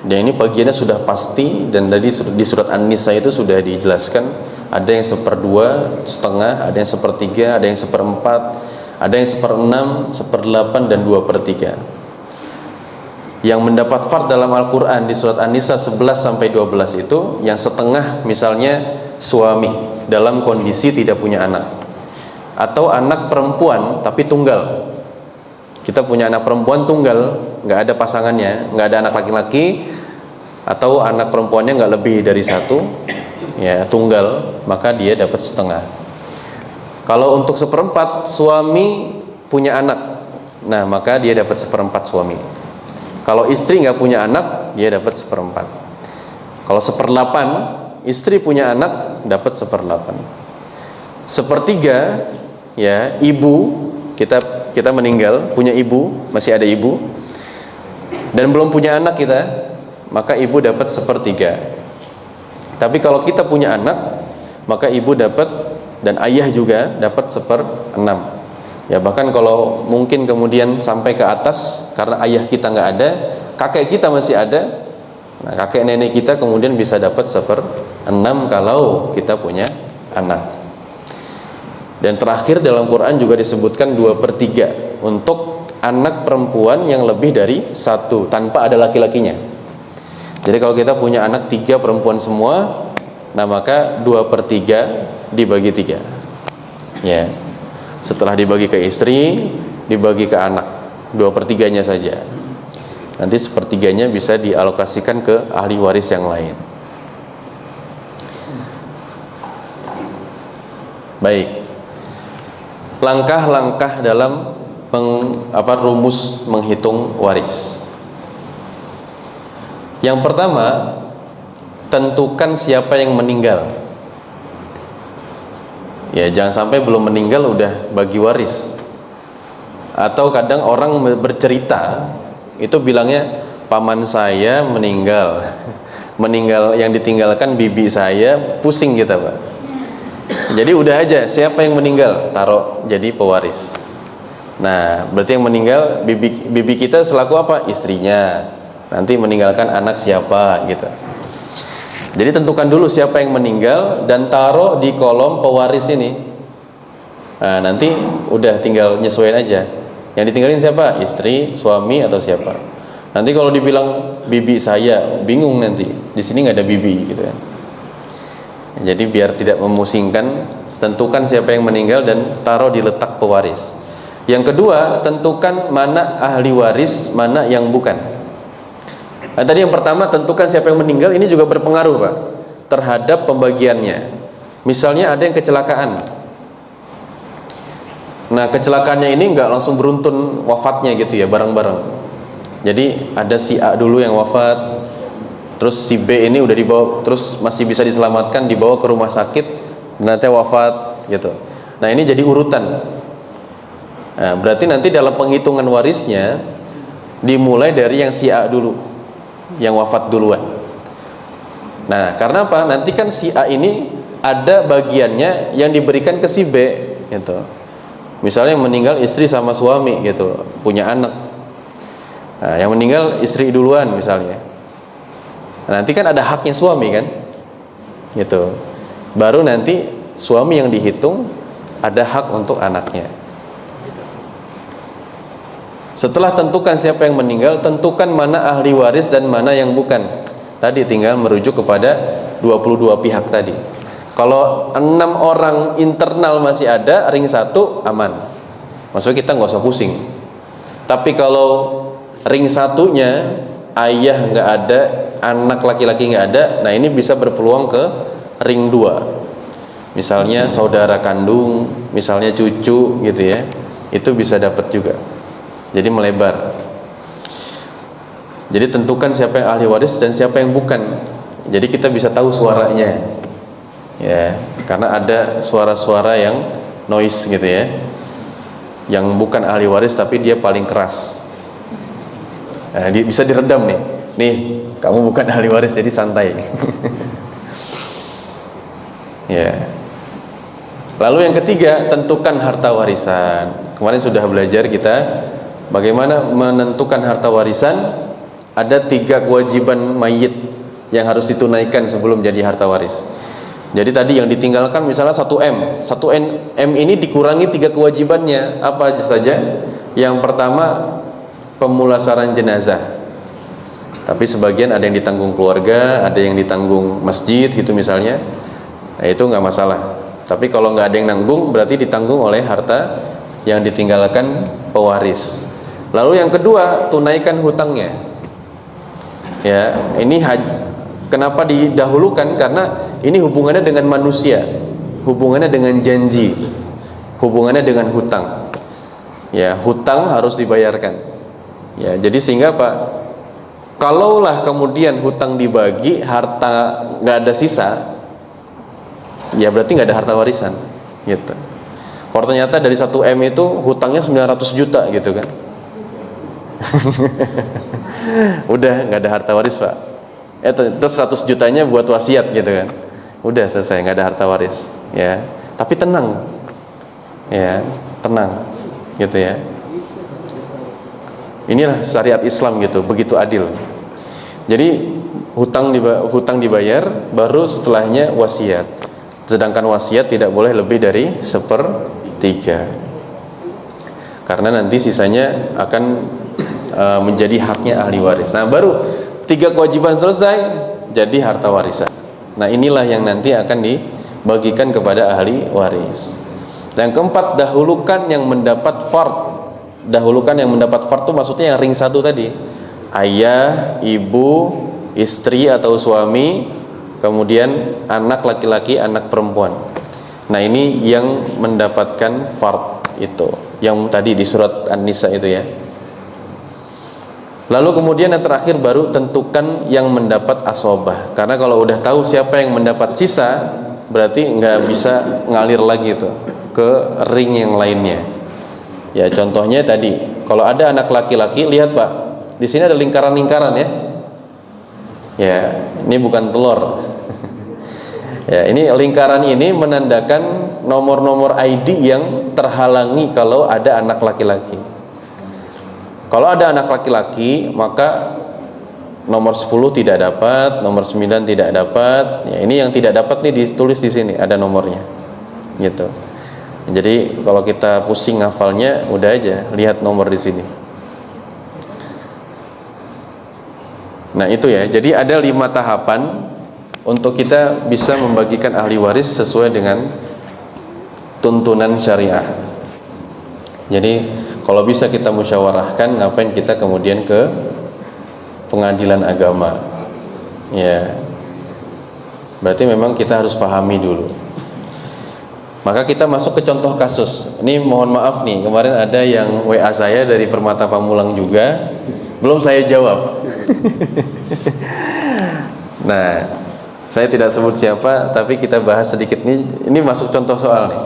dan ini bagiannya sudah pasti, dan tadi di surat An-Nisa itu sudah dijelaskan. Ada yang 1/2, ada yang 1/3, ada yang 1/4, ada yang 1/6, 1/8, dan 2/3. Yang mendapat fard dalam Al-Quran di surat An-Nisa 11-12 itu yang setengah, misalnya suami dalam kondisi tidak punya anak, atau anak perempuan tapi tunggal. Kita punya anak perempuan tunggal, nggak ada pasangannya, nggak ada anak laki-laki, atau anak perempuannya nggak lebih dari 1, ya tunggal, maka dia dapat setengah. Kalau untuk 1/4, suami punya anak, nah maka dia dapat 1/4 suami. Kalau istri nggak punya anak, dia dapat 1/4. Kalau 1/8, istri punya anak, dapat 1/8. 1/3, ya ibu, kita meninggal, punya ibu, masih ada ibu, dan belum punya anak kita, maka ibu dapat 1/3. Tapi kalau kita punya anak, maka ibu dapat, dan ayah juga dapat 1/6. Ya bahkan kalau mungkin kemudian sampai ke atas, karena ayah kita nggak ada, kakek kita masih ada, nah kakek nenek kita kemudian bisa dapat 1/6 kalau kita punya anak. Dan terakhir dalam Quran juga disebutkan 2/3 untuk anak perempuan yang lebih dari 1 tanpa ada laki-lakinya. Jadi kalau kita punya anak 3 perempuan semua, nah maka 2/3 dibagi 3. Ya. Setelah dibagi ke istri, dibagi ke anak, 2/3-nya saja. Nanti 1/3-nya bisa dialokasikan ke ahli waris yang lain. Baik. Langkah-langkah dalam rumus menghitung waris. Yang pertama, tentukan siapa yang meninggal. Ya jangan sampai belum meninggal udah bagi waris. Atau kadang orang bercerita itu bilangnya paman saya meninggal. Meninggal, yang ditinggalkan bibi saya, pusing kita Pak. Jadi udah aja siapa yang meninggal taruh jadi pewaris. Nah berarti yang meninggal bibi kita selaku apa? Istrinya. Nanti meninggalkan anak siapa gitu. Jadi tentukan dulu siapa yang meninggal dan taruh di kolom pewaris ini. Nah, nanti udah tinggal nyesuaiin aja. Yang ditinggalin siapa? Istri, suami, atau siapa? Nanti kalau dibilang bibi saya, bingung nanti. Di sini nggak ada bibi gitu kan. Jadi biar tidak memusingkan, tentukan siapa yang meninggal dan taruh di letak pewaris. Yang kedua, tentukan mana ahli waris, mana yang bukan. Nah, tadi yang pertama tentukan siapa yang meninggal, ini juga berpengaruh Pak terhadap pembagiannya. Misalnya ada yang kecelakaan. Nah kecelakaannya ini nggak langsung beruntun wafatnya gitu ya bareng-bareng. Jadi ada si A dulu yang wafat, terus si B ini udah dibawa, terus masih bisa diselamatkan, dibawa ke rumah sakit, nanti wafat gitu. Nah ini jadi urutan. Nah, berarti nanti dalam penghitungan warisnya dimulai dari yang si A dulu, yang wafat duluan. Nah karena apa? Nanti kan si A ini ada bagiannya yang diberikan ke si B gitu. Misalnya yang meninggal istri sama suami gitu, punya anak. Nah, yang meninggal istri duluan misalnya. Nah, nanti kan ada haknya suami kan gitu. Baru nanti suami yang dihitung, ada hak untuk anaknya. Setelah tentukan siapa yang meninggal, tentukan mana ahli waris dan mana yang bukan. Tadi tinggal merujuk kepada 22 pihak tadi. Kalau 6 orang internal masih ada, ring 1 aman. Maksudnya kita nggak usah pusing. Tapi kalau ring 1-nya ayah nggak ada, anak laki-laki nggak ada, nah ini bisa berpeluang ke ring 2. Misalnya saudara kandung, misalnya cucu gitu ya, itu bisa dapat juga. Jadi melebar. Jadi tentukan siapa yang ahli waris dan siapa yang bukan. Jadi kita bisa tahu suaranya, ya, karena ada suara-suara yang noise gitu ya, yang bukan ahli waris tapi dia paling keras. Nah, bisa diredam nih. Nih, kamu bukan ahli waris jadi santai. Ya. Lalu yang ketiga, tentukan harta warisan. Kemarin sudah belajar kita bagaimana menentukan harta warisan. Ada 3 kewajiban mayit yang harus ditunaikan sebelum jadi harta waris. Jadi tadi yang ditinggalkan misalnya 1M. 1M ini dikurangi 3 kewajibannya. Apa aja saja? Yang pertama, pemulasaran jenazah. Tapi sebagian ada yang ditanggung keluarga, ada yang ditanggung masjid gitu misalnya. Nah, itu nggak masalah. Tapi kalau nggak ada yang nanggung, berarti ditanggung oleh harta yang ditinggalkan pewaris. Lalu yang kedua, tunaikan hutangnya. Ya, ini kenapa didahulukan? Karena ini hubungannya dengan manusia, hubungannya dengan janji, hubungannya dengan hutang. Ya, hutang harus dibayarkan. Ya, jadi sehingga Pak, kalaulah kemudian hutang dibagi, harta nggak ada sisa, ya berarti nggak ada harta warisan, gitu. Kalau ternyata dari 1M itu hutangnya 900 juta gitu kan. Udah nggak ada harta waris Pak. Terus 100 jutanya buat wasiat gitu kan. Udah selesai, nggak ada harta waris. Ya, tapi tenang. Ya, tenang, gitu ya. Inilah syariat Islam gitu, begitu adil. Jadi hutang dibayar, baru setelahnya wasiat. Sedangkan wasiat tidak boleh lebih dari 1/3. Karena nanti sisanya akan menjadi haknya ahli waris. Nah, baru 3 kewajiban selesai, jadi harta warisan. Nah, inilah yang nanti akan dibagikan kepada ahli waris. Dan keempat, dahulukan yang mendapat fard. Dahulukan yang mendapat fard itu maksudnya yang ring 1 tadi. Ayah, ibu, istri atau suami, kemudian anak laki-laki, anak perempuan. Nah, ini yang mendapatkan fard itu, yang tadi di surat An-Nisa itu ya. Lalu kemudian yang terakhir baru tentukan yang mendapat asobah. Karena kalau udah tahu siapa yang mendapat sisa, berarti nggak bisa ngalir lagi tuh ke ring yang lainnya. Ya, contohnya tadi, kalau ada anak laki-laki, lihat Pak, di sini ada lingkaran-lingkaran ya. Ya, ini bukan telur. Ya, ini lingkaran ini menandakan nomor-nomor ID yang terhalangi kalau ada anak laki-laki. Kalau ada anak laki-laki, maka nomor 10 tidak dapat, nomor 9 tidak dapat. Ya, ini yang tidak dapat nih ditulis di sini, ada nomornya. Gitu. Jadi kalau kita pusing ngafalnya, udah aja lihat nomor di sini. Nah, itu ya. Jadi ada 5 tahapan untuk kita bisa membagikan ahli waris sesuai dengan tuntunan syariah. Jadi kalau bisa kita musyawarahkan, ngapain kita kemudian ke pengadilan agama? Ya, berarti memang kita harus pahami dulu. Maka kita masuk ke contoh kasus. Ini mohon maaf nih, kemarin ada yang WA saya dari Permata Pamulang juga, belum saya jawab. Nah, saya tidak sebut siapa, tapi kita bahas sedikit nih. Ini masuk contoh soal nih.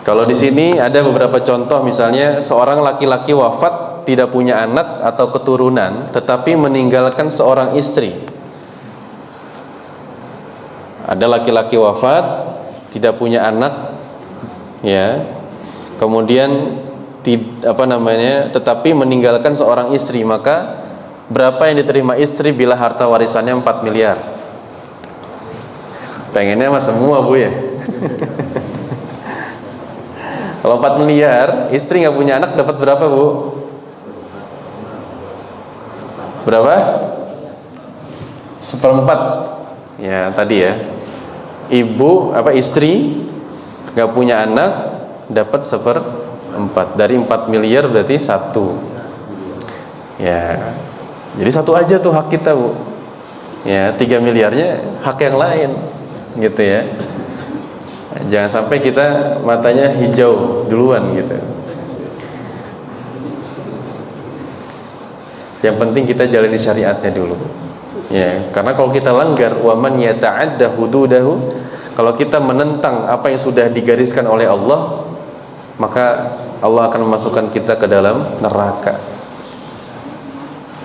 Kalau di sini ada beberapa contoh, misalnya seorang laki-laki wafat tidak punya anak atau keturunan, tetapi meninggalkan seorang istri. Ada laki-laki wafat tidak punya anak, ya, kemudian tetapi meninggalkan seorang istri, maka berapa yang diterima istri bila harta warisannya 4 miliar? Pengennya mah semua Bu ya. Kalau 4 miliar, istri nggak punya anak dapat berapa Bu? Berapa? 1/4. Ya tadi ya. Istri nggak punya anak dapat 1/4. Dari 4 miliar berarti 1. Ya. Jadi 1 aja tuh hak kita Bu. Ya 3 miliarnya hak yang lain, gitu ya. Jangan sampai kita matanya hijau duluan gitu. Yang penting kita jalani syariatnya dulu. Ya, karena kalau kita langgar wa man yata'adda hududahu, kalau kita menentang apa yang sudah digariskan oleh Allah, maka Allah akan memasukkan kita ke dalam neraka.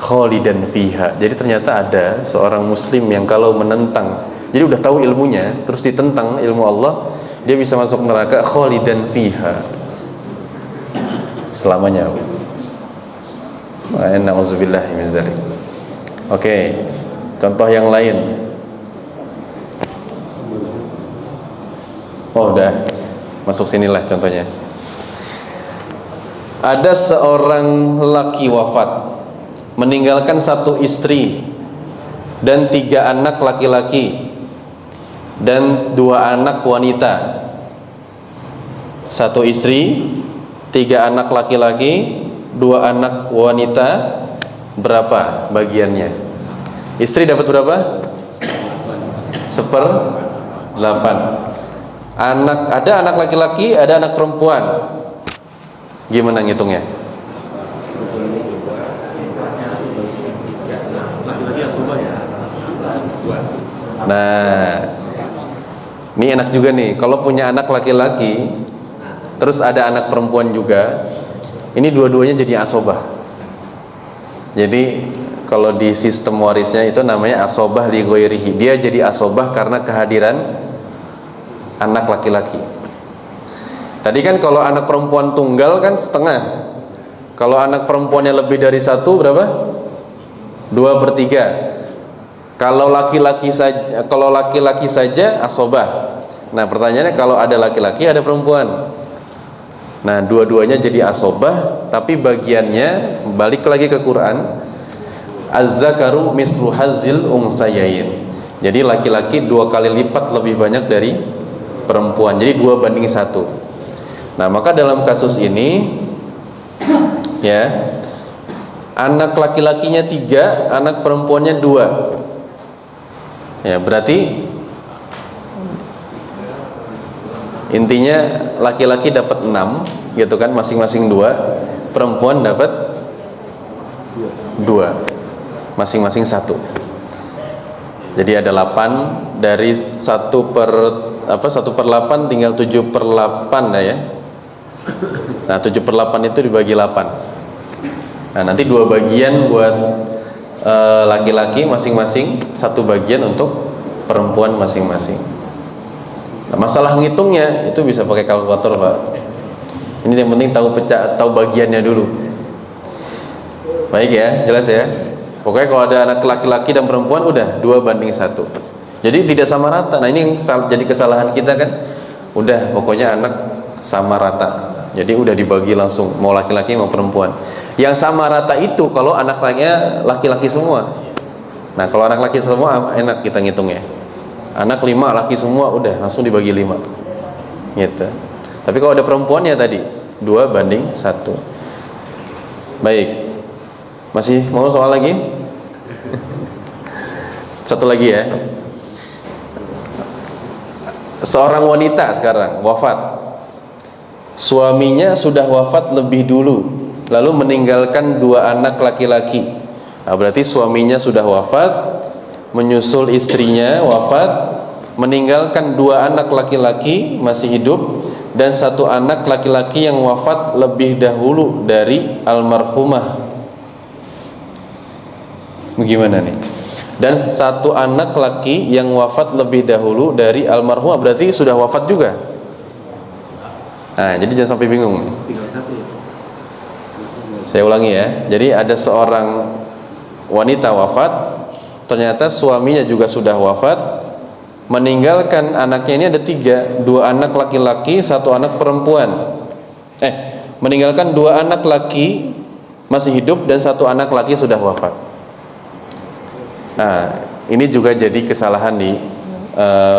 Khalidan fiha. Jadi ternyata ada seorang muslim yang kalau menentang, jadi udah tahu ilmunya, terus ditentang ilmu Allah, dia bisa masuk neraka khalidan fiha selamanya. Na'udzubillah min dzalik. Oke, contoh yang lain. Oh udah, masuk sinilah contohnya. Ada seorang laki wafat, meninggalkan 1 istri dan 3 anak laki-laki dan 2 anak wanita. 1 istri, 3 anak laki-laki, 2 anak wanita. Berapa bagiannya? Istri dapat berapa? 1/8. Ada anak laki-laki, ada anak perempuan. Gimana ngitungnya? Nah, ini enak juga nih. Kalau punya anak laki-laki, terus ada anak perempuan juga, ini dua-duanya jadi asobah. Jadi kalau di sistem warisnya itu namanya asobah li ghairihi. Dia jadi asobah karena kehadiran anak laki-laki. Tadi kan kalau anak perempuan tunggal kan setengah. Kalau anak perempuannya lebih dari 1 berapa? 2/3. Kalau laki-laki saja asobah. Nah pertanyaannya, kalau ada laki-laki ada perempuan, nah dua-duanya jadi asobah, tapi bagiannya balik lagi ke Quran, az-zakaru mislu hazzil unsayain. Jadi laki-laki 2 kali lipat lebih banyak dari perempuan, jadi 2/1. Nah maka dalam kasus ini ya, anak laki-lakinya 3, anak perempuannya 2. Ya berarti intinya laki-laki dapat 6 gitu kan, masing-masing 2, perempuan dapat 2, masing-masing 1. Jadi ada 8, dari 1/8 tinggal 7/8 ya. Nah 7/8 itu dibagi 8. Nah nanti 2 bagian buat laki-laki masing-masing, 1 bagian untuk perempuan masing-masing. Nah, masalah ngitungnya itu bisa pakai kalkulator Pak. Ini yang penting tahu bagiannya dulu. Baik ya, jelas ya. Pokoknya kalau ada anak laki-laki dan perempuan udah 2/1. Jadi tidak sama rata. Nah ini yang jadi kesalahan kita kan. Udah pokoknya anak sama rata. Jadi udah dibagi langsung, mau laki-laki mau perempuan. Yang sama rata itu kalau anaknya laki-laki semua. Nah kalau anak laki semua enak kita ngitungnya. Anak 5 laki semua udah langsung dibagi 5 gitu. Tapi kalau ada perempuannya tadi 2/1. Baik, masih mau soal lagi? Satu lagi ya. Seorang wanita sekarang wafat, suaminya sudah wafat lebih dulu, lalu meninggalkan 2 anak laki-laki. Nah, berarti suaminya sudah wafat, menyusul istrinya wafat, meninggalkan 2 anak laki-laki masih hidup, dan 1 anak laki-laki yang wafat lebih dahulu dari almarhumah. Bagaimana nih? Dan 1 anak laki yang wafat lebih dahulu dari almarhumah, berarti sudah wafat juga. Nah, jadi jangan sampai bingung. Saya ulangi ya. Jadi ada seorang wanita wafat, ternyata suaminya juga sudah wafat, meninggalkan anaknya ini ada 3, 2 anak laki-laki, 1 anak perempuan. Meninggalkan 2 anak laki masih hidup dan 1 anak laki sudah wafat. Nah, ini juga jadi kesalahan di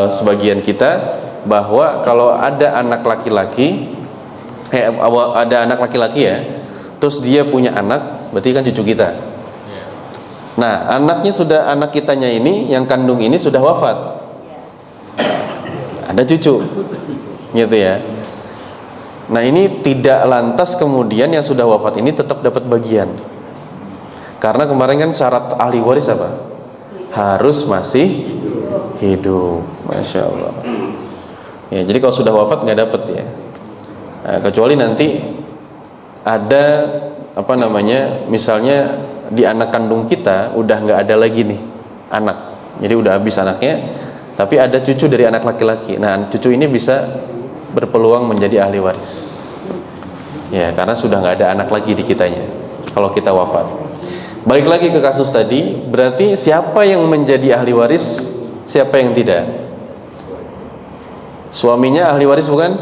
sebagian kita, bahwa kalau ada anak laki-laki, ada anak laki-laki ya, terus dia punya anak, berarti kan cucu kita. Nah, anak kitanya ini yang kandung ini sudah wafat, ada cucu, gitu ya. Nah, ini tidak lantas kemudian yang sudah wafat ini tetap dapat bagian, karena kemarin kan syarat ahli waris apa? Harus masih hidup. Masya Allah. Ya, jadi kalau sudah wafat nggak dapat ya. Nah, kecuali nanti ada misalnya di anak kandung kita udah nggak ada lagi nih anak, jadi udah habis anaknya, tapi ada cucu dari anak laki-laki. Nah, cucu ini bisa berpeluang menjadi ahli waris ya, karena sudah nggak ada anak lagi di kitanya kalau kita wafat. Balik lagi ke kasus tadi, berarti siapa yang menjadi ahli waris, siapa yang tidak? Suaminya ahli waris bukan?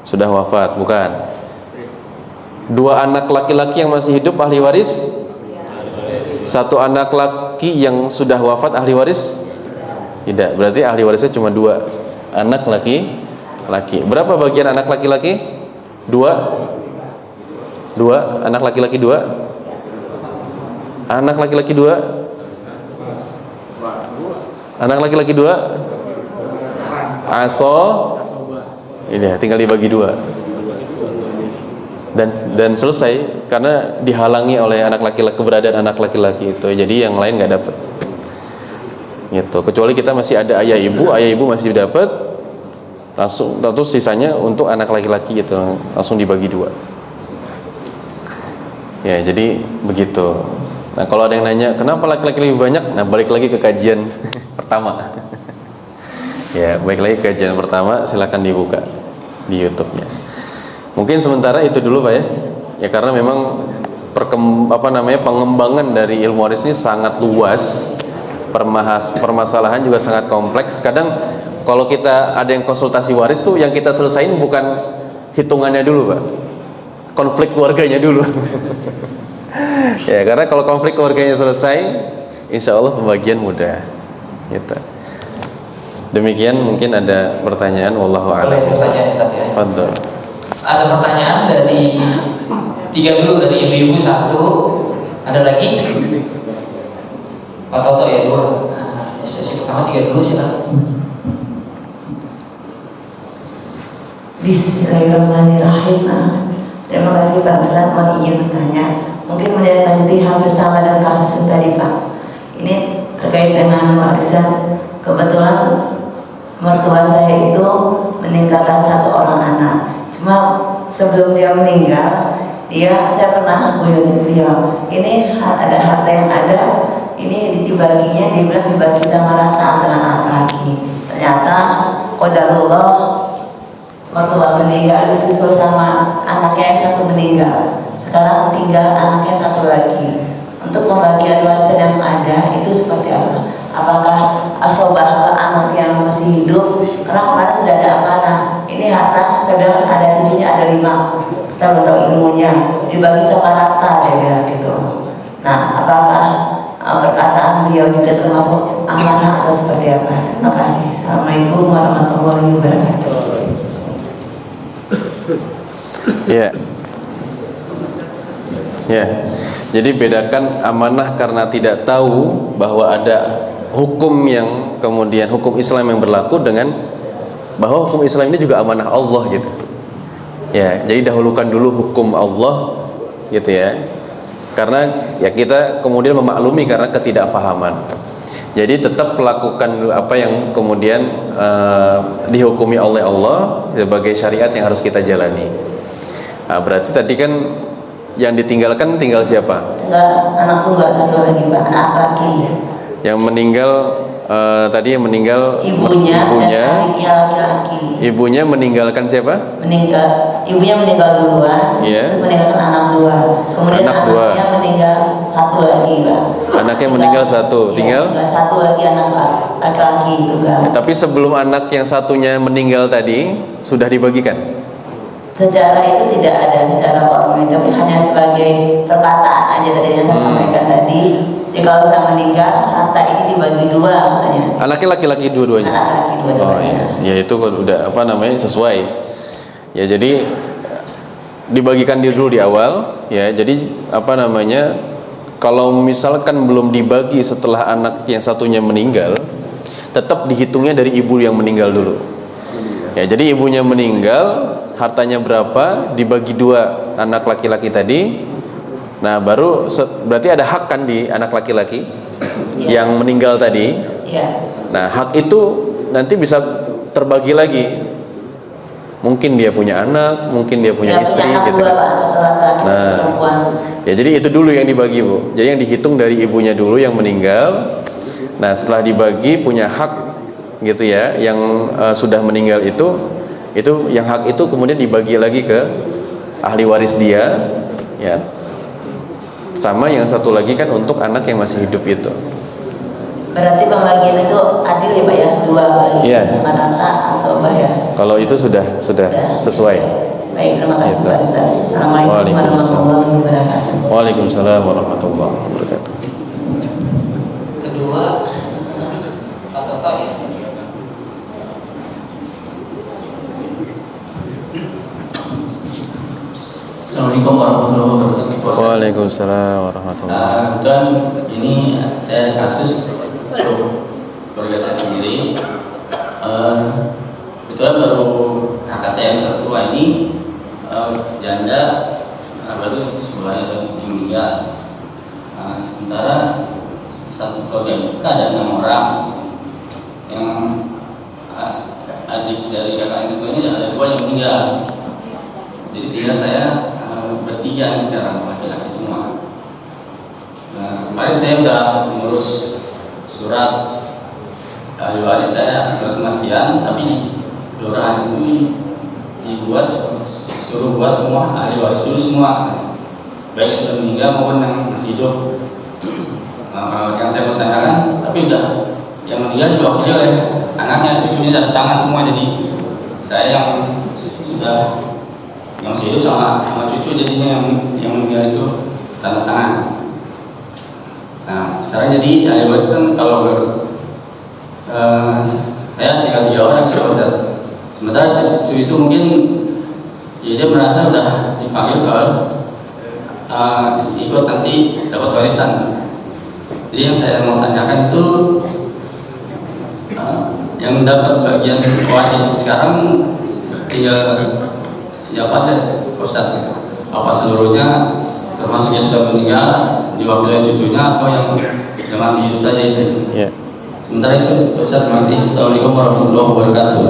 Sudah wafat bukan? 2 anak laki-laki yang masih hidup ahli waris? 1 anak laki yang sudah wafat ahli waris? Tidak, berarti ahli warisnya cuma 2 anak laki. Berapa bagian anak laki-laki? 2 anak laki-laki 2. Anak laki-laki 2. Anak laki-laki 2. Ini tinggal dibagi 2. Dan selesai, karena dihalangi oleh anak laki-laki, keberadaan anak laki-laki itu. Jadi yang lain nggak dapat. Gitu. Kecuali kita masih ada ayah ibu masih dapat. Langsung, terus sisanya untuk anak laki-laki gitu, langsung dibagi 2. Ya, jadi begitu. Nah, kalau ada yang nanya kenapa laki-laki lebih banyak, nah balik lagi ke kajian pertama. Ya, balik lagi ke kajian pertama, silakan dibuka di YouTube-nya. Mungkin sementara itu dulu Pak ya. Ya, karena memang pengembangan dari ilmu waris ini sangat luas. Permasalahan juga sangat kompleks. Kadang kalau kita ada yang konsultasi waris tuh, yang kita selesain bukan hitungannya dulu Pak, konflik keluarganya dulu. Ya, karena kalau konflik keluarganya selesai, insya Allah pembagian mudah gitu. Demikian, mungkin ada pertanyaan. Wallahu a'lam. Fadhol. Ada pertanyaan dari 3 dulu, dari ibu-ibu 1. Ada lagi? Pak Toto ya 2. Sesi pertama 3 dulu, silakan. Bismillahirrahmanirrahim. Terima kasih Pak Ustaz, mau izin bertanya. Mungkin menindaklanjuti hampir sama dengan kasus yang tadi Pak. Ini terkait dengan warisan. Kebetulan mertua saya itu meninggalkan 1 orang anak. Cuma sebelum dia meninggal, saya pernah guyurin beliau. Ini ada harta yang ada, ini dibaginya, dia bilang dibagi sama rata antara anak laki. Ternyata qadarullah, mertua meninggal disusul sama anaknya yang 1 meninggal. Sekarang tinggal anaknya 1 lagi. Untuk pembagian warisan yang ada itu seperti apa? Apakah asobah ke anak yang masih hidup? Karena kemarin sudah ada amanah. Ini harta, saya bilang ada cucunya ada 5. Kita belum tahu ilmunya. Dibagi sama rata ya gitu. Nah, apakah perkataan beliau juga termasuk amanah atau seperti apa? Terima kasih. Assalamualaikum warahmatullahi wabarakatuh. Ya, jadi bedakan amanah karena tidak tahu bahwa ada hukum yang kemudian hukum Islam yang berlaku, dengan bahwa hukum Islam ini juga amanah Allah gitu. Ya, jadi dahulukan dulu hukum Allah gitu ya. Karena ya kita kemudian memaklumi karena ketidakfahaman. Jadi tetap melakukan apa yang kemudian dihukumi oleh Allah sebagai syariat yang harus kita jalani. Nah, berarti tadi kan yang ditinggalkan tinggal siapa? Tinggal anak tunggal 1 lagi Pak, anak laki. Yang meninggal tadi yang meninggal ibunya dan adiknya laki-laki. Ibunya meninggalkan siapa? Ibunya meninggal duluan. Iya. Meninggalkan anak 2. Kemudian Anak 2. anaknya meninggal satu lagi Pak. Anaknya meninggal satu, tinggal satu lagi anak Pak, laki-laki juga. tapi sebelum anak yang satunya meninggal tadi sudah dibagikan. Secara itu tidak ada secara formil, tapi hanya sebagai perkataan aja tadi yang saya sampaikan tadi. Jadi kalau saya meninggal, harta ini dibagi dua katanya. Anaknya laki-laki dua-duanya. Anak laki Oh dua-duanya. iya, ya itu udah apa namanya sesuai. Ya jadi dibagikan dulu di awal. Ya jadi apa namanya kalau misalkan belum dibagi setelah anak yang satunya meninggal, tetap dihitungnya dari ibu yang meninggal dulu. Ya jadi ibunya meninggal, hartanya berapa dibagi dua anak laki-laki tadi. Nah baru berarti ada hak kan di anak laki-laki yang meninggal tadi. Iya. Nah hak itu nanti bisa terbagi lagi. Mungkin dia punya anak, mungkin dia punya istri anak gitu. dua, Pak, satu laki-laki, Nah, perempuan. ya jadi itu dulu yang dibagi Bu. Jadi yang dihitung dari ibunya dulu yang meninggal. Nah setelah dibagi punya hak gitu ya, yang sudah meninggal itu yang hak itu kemudian dibagi lagi ke ahli waris dia, ya. Sama yang satu lagi kan untuk anak yang masih hidup itu. Berarti pembagian itu adil ya Pak ya, dua bagi Iya. rata asobah ya. Kalau itu sudah sesuai. Baik, terima kasih Itu. Pak Ustaz. Assalamualaikum Waalaikumsalam. warahmatullahi wabarakatuh. Waalaikumsalam warahmatullahi wabarakatuh. Kedua, Pak Toto ya. Assalamualaikum warahmatullahi wabarakatuh. Waalaikumsalam warahmatullahi. Kebetulan ini saya kasus untuk keluarga saya sendiri. Kebetulan baru kakak saya yang tertua ini janda, baru sebenarnya yang meninggal. Sementara satu keluarga kita ada 6 orang yang adik dari kakak itu ini ada 2 yang meninggal. Jadi tinggal saya bertiga nih sekarang, laki-laki semua. Nah, kemarin saya udah mengurus surat ahli waris saya, surat kematian, tapi di kelurahan itu dibuat suruh buat semua ahli waris dulu semua, baik yang sudah meninggal maupun yang masih hidup. Nah, yang saya mau tanyakan, tapi udah yang meninggal diwakili oleh anaknya, cucunya tanda tangan semua, jadi saya yang sudah yang masih hidup sama cucu jadinya yang meninggal itu tanda tangan. Nah sekarang jadi ahli waris kan kalau saya tinggal 3 orang gitu Ustaz. Sementara cucu itu mungkin ya dia merasa udah dipanggil soal ikut nanti dapat warisan. Jadi yang saya mau tanyakan itu yang dapat bagian warisan sekarang tinggal siapa deh Ustaz? Apa seluruhnya termasuk yang sudah meninggal diwakili cucunya atau yang masih hidup tadi itu? Ya. Sementara itu Ustaz, terima kasih. Assalamualaikum warahmatullahi wabarakatuh.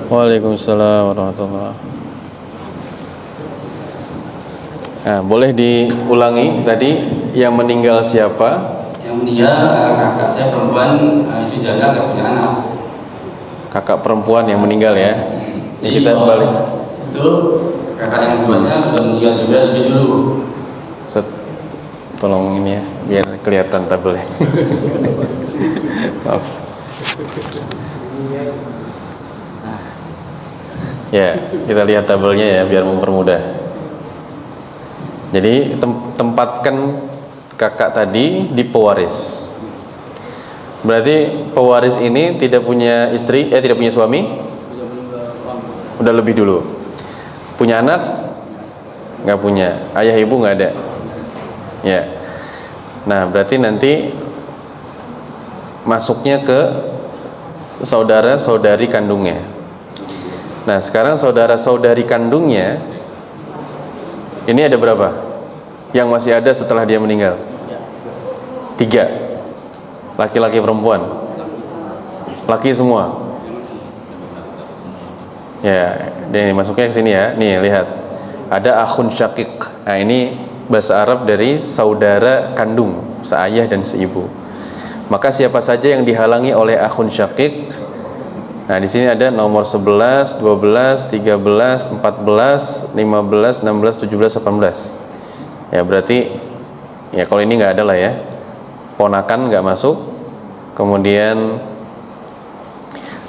Waalaikumsalam warahmatullahi. Nah, boleh diulangi tadi yang meninggal siapa? Yang meninggal kakak saya perempuan, itu janda nggak punya anak. Kakak perempuan yang meninggal ya. Jadi Kita balik. itu kakak yang keduanya udah meninggal juga lebih dulu. Set, tolong ini ya, biar kelihatan tabelnya. Maaf. Ya, kita lihat tabelnya ya, biar mempermudah. Jadi tempatkan kakak tadi di pewaris. Berarti pewaris ini tidak punya istri, tidak punya suami? Udah lebih dulu. Punya anak? Nggak punya. Ayah ibu nggak ada. Ya. Nah, berarti nanti masuknya ke saudara-saudari kandungnya. Nah, sekarang saudara-saudari kandungnya ini ada berapa? Yang masih ada setelah dia meninggal? 3. Laki-laki perempuan? Laki semua? Ya, ini masuknya ke sini ya. Nih, lihat. Ada akhun syakik. Nah, ini bahasa Arab dari saudara kandung, seayah dan seibu. Maka siapa saja yang dihalangi oleh akhun syakik. Nah, di sini ada nomor 11, 12, 13, 14, 15, 16, 17, 18. Ya, berarti Ya kalau ini nggak ada lah ya. Ponakan nggak masuk. Kemudian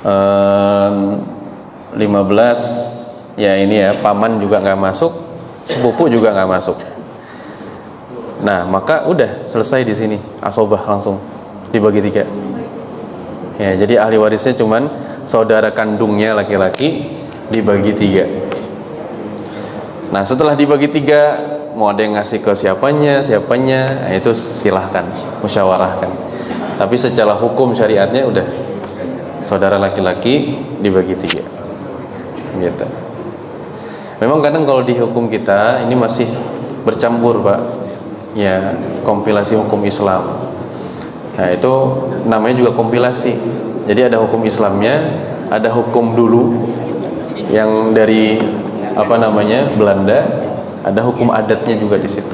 15 ya ini ya, paman juga nggak masuk, sepupu juga nggak masuk. Nah maka udah selesai di sini, asobah langsung dibagi 3. Ya jadi ahli warisnya cuman saudara kandungnya laki-laki dibagi 3. Nah setelah dibagi 3, mau ada yang ngasih ke siapanya, nah, itu silahkan musyawarahkan. Tapi secara hukum syariatnya udah saudara laki-laki dibagi 3 gitu. Memang kadang kalau di hukum kita ini masih bercampur Pak, ya kompilasi hukum Islam. Nah itu namanya juga kompilasi. Jadi ada hukum Islamnya, ada hukum dulu yang dari Belanda, ada hukum adatnya juga di situ.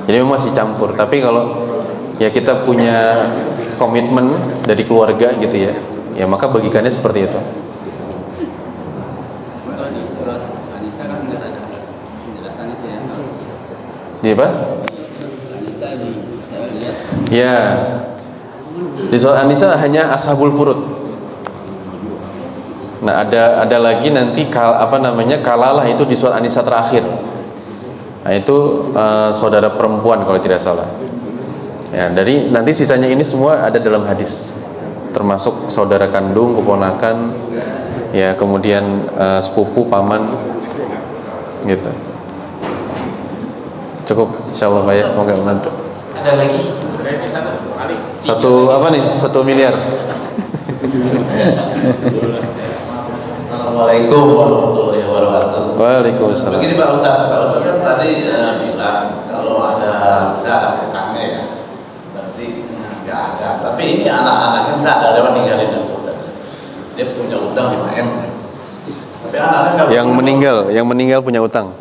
Jadi memang masih campur. Tapi kalau ya kita punya komitmen dari keluarga gitu ya, ya maka bagikannya seperti itu. Di apa? Ya, di surat An-Nisa hanya ashabul furud. Nah ada lagi nanti kalalah itu di surat An-Nisa terakhir. Nah itu saudara perempuan kalau tidak salah. Ya, dari nanti sisanya ini semua ada dalam hadis, termasuk saudara kandung, keponakan, ya kemudian sepupu, paman, gitu. Cukup, insyaallah Pak ya, mau nggak menantu. Ada lagi? 1 miliar. Assalamualaikum warahmatullahi wabarakatuh. Waalaikumsalam. Begini Pak Ustaz kan tadi bilang kalau ada utangnya ya, berarti nggak ada. Tapi ini anak-anaknya nggak ada yang meninggalin Ustaz. Dia punya utang 5M. Tapi anak-anak nggak. Yang meninggal punya utang.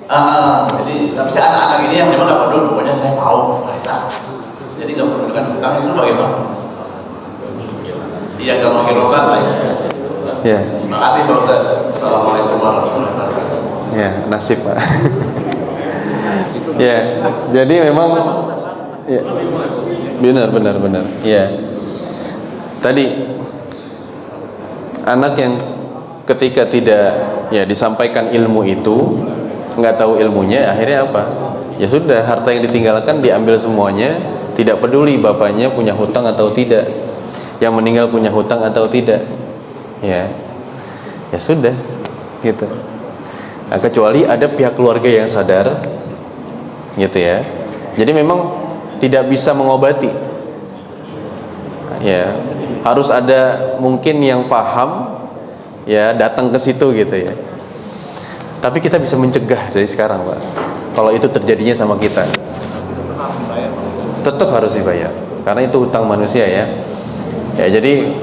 Jadi tapi si anak-anak ini yang memang nggak peduli, pokoknya saya mau mereka. Jadi nggak pedulikan utang itu bagaimana? Dia nggak menghiraukan lah. Ya. Terima kasih Pak Ustaz. Assalamualaikum warahmatullahi wabarakatuh. Ya, nasib Pak. Ya, jadi memang ya, benar. Ya. Tadi anak yang ketika tidak ya disampaikan ilmu itu, nggak tahu ilmunya, akhirnya apa? Ya sudah, harta yang ditinggalkan diambil semuanya, tidak peduli bapaknya punya hutang atau tidak, yang meninggal punya hutang atau tidak. Ya sudah gitu. Nah, kecuali ada pihak keluarga yang sadar gitu ya, jadi memang tidak bisa mengobati ya, harus ada mungkin yang paham ya, datang ke situ gitu ya. Tapi kita bisa mencegah dari sekarang Pak, kalau itu terjadinya sama kita. Tetap harus dibayar karena itu hutang manusia ya. Ya jadi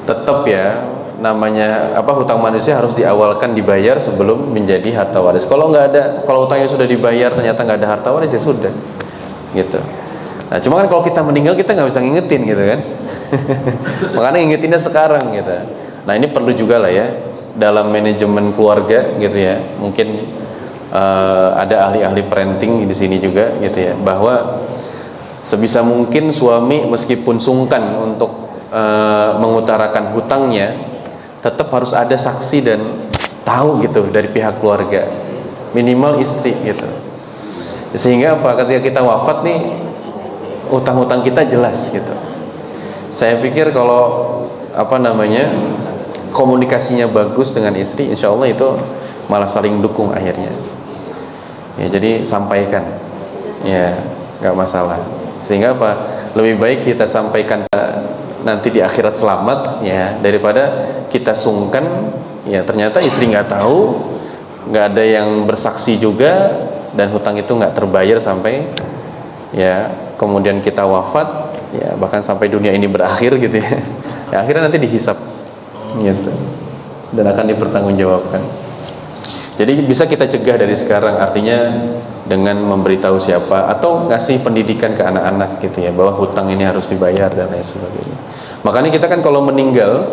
tetap ya, namanya hutang manusia harus diawalkan dibayar sebelum menjadi harta waris. Kalau nggak ada, kalau hutangnya sudah dibayar ternyata nggak ada harta waris, ya sudah gitu. Nah cuma kan kalau kita meninggal kita nggak bisa ngingetin gitu kan. Makanya ngingetinnya sekarang gitu. Nah ini perlu juga lah ya dalam manajemen keluarga gitu ya. Mungkin ada ahli-ahli parenting di sini juga gitu ya, bahwa sebisa mungkin suami meskipun sungkan untuk mengutarakan hutangnya, tetap harus ada saksi dan tahu gitu dari pihak keluarga, minimal istri gitu. Sehingga apa, ketika kita wafat nih utang-utang kita jelas gitu. Saya pikir kalau komunikasinya bagus dengan istri, insya Allah itu malah saling dukung akhirnya. Ya jadi sampaikan, ya nggak masalah. Sehingga apa, lebih baik kita sampaikan nanti di akhirat selamat ya, daripada kita sungkan ya ternyata istri nggak tahu, nggak ada yang bersaksi juga, dan hutang itu nggak terbayar sampai ya kemudian kita wafat ya, bahkan sampai dunia ini berakhir gitu ya. Ya akhirnya nanti dihisap gitu dan akan dipertanggungjawabkan. Jadi bisa kita cegah dari sekarang, artinya dengan memberitahu siapa atau ngasih pendidikan ke anak-anak gitu ya, bahwa hutang ini harus dibayar dan lain sebagainya. Makanya kita kan kalau meninggal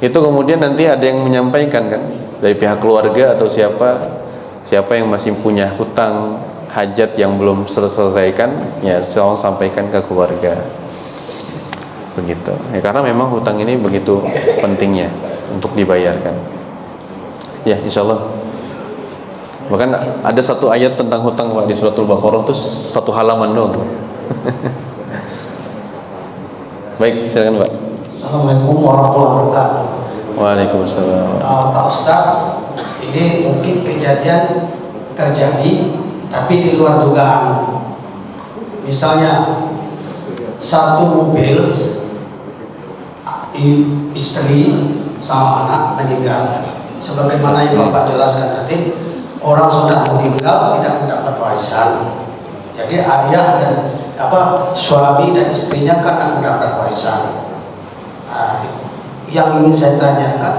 itu kemudian nanti ada yang menyampaikan kan dari pihak keluarga atau siapa yang masih punya hutang, hajat yang belum selesaikan, ya tolong sampaikan ke keluarga. Begitu. Ya, karena memang hutang ini begitu pentingnya untuk dibayarkan. Ya, insyaallah. Bahkan ada satu ayat tentang hutang Pak di suratul Baqarah itu satu halaman doang. Baik, silakan Pak. Assalamualaikum warahmatullahi wabarakatuh. Waalaikumsalam. Pak Ustadz, ini mungkin kejadian terjadi tapi di luar dugaan. Misalnya satu mobil, istri sama anak meninggal. Sebagaimana yang Bapak jelaskan tadi, orang sudah meninggal tidak mendapat warisan. Jadi ayah dan suami dan istrinya kan mendapat warisan. Yang ingin saya tanyakan,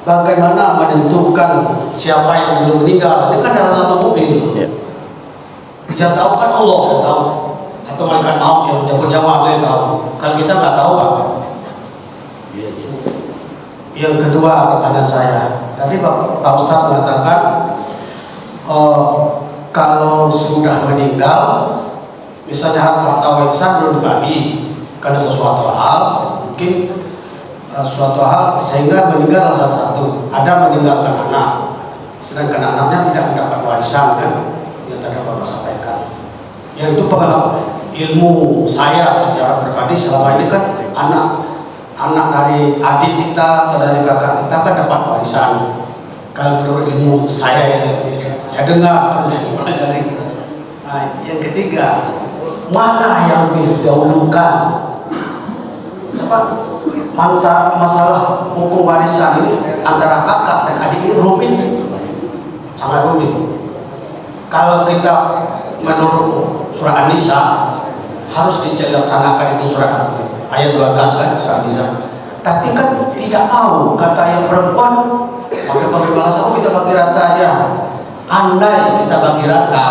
bagaimana menentukan siapa yang dulu meninggal? Ini kan dalam satu mobil. Ya. Yang tahu kan Allah yang tahu, atau malaikat maut yang mencabut nyawa Allah yang tahu. Kalau kita nggak tahu Pak. Yang kedua pertanyaan saya, tadi Pak Ustadz mengatakan kalau sudah meninggal, misalnya harta warisan belum dibagi karena sesuatu hal, mungkin suatu hal sehingga meninggal salah satu, ada meninggalkan anak, sedangkan anaknya tidak mendapat warisan kan, yang tadi Bapak sampaikan. Yang itu pengalaman ilmu saya secara pribadi selama ini kan anak dari adik kita atau dari kakak kita kan dapat warisan. Kalau menurut ilmu saya yang saya dengar, saya pelajari. Nah, yang ketiga, mana yang lebih didahulukan? Sebab masalah hukum warisan ini antara kakak dan adik ini rumit, sangat rumit. Kalau kita menurut surah An-Nisa harus dilaksanakan itu surah ayat 12 kan surah An-Nisa. Tapi kan tidak tahu kata yang perempuan pakai bahasa kita bagi rata aja. Andai kita bagi rata,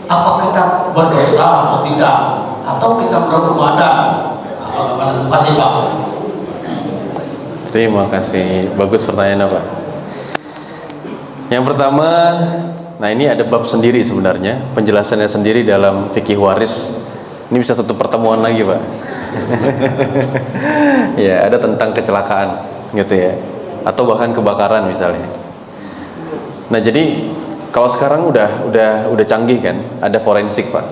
apa kita berdosa atau tidak? Atau kita berdosa? Terima kasih Pak. Terima kasih. Bagus pertanyaannya Pak. Yang pertama, nah ini ada bab sendiri sebenarnya, penjelasannya sendiri dalam fikih waris. Ini bisa satu pertemuan lagi Pak. Ya, ada tentang kecelakaan gitu ya, atau bahkan kebakaran misalnya. Nah jadi kalau sekarang udah canggih kan, ada forensik Pak,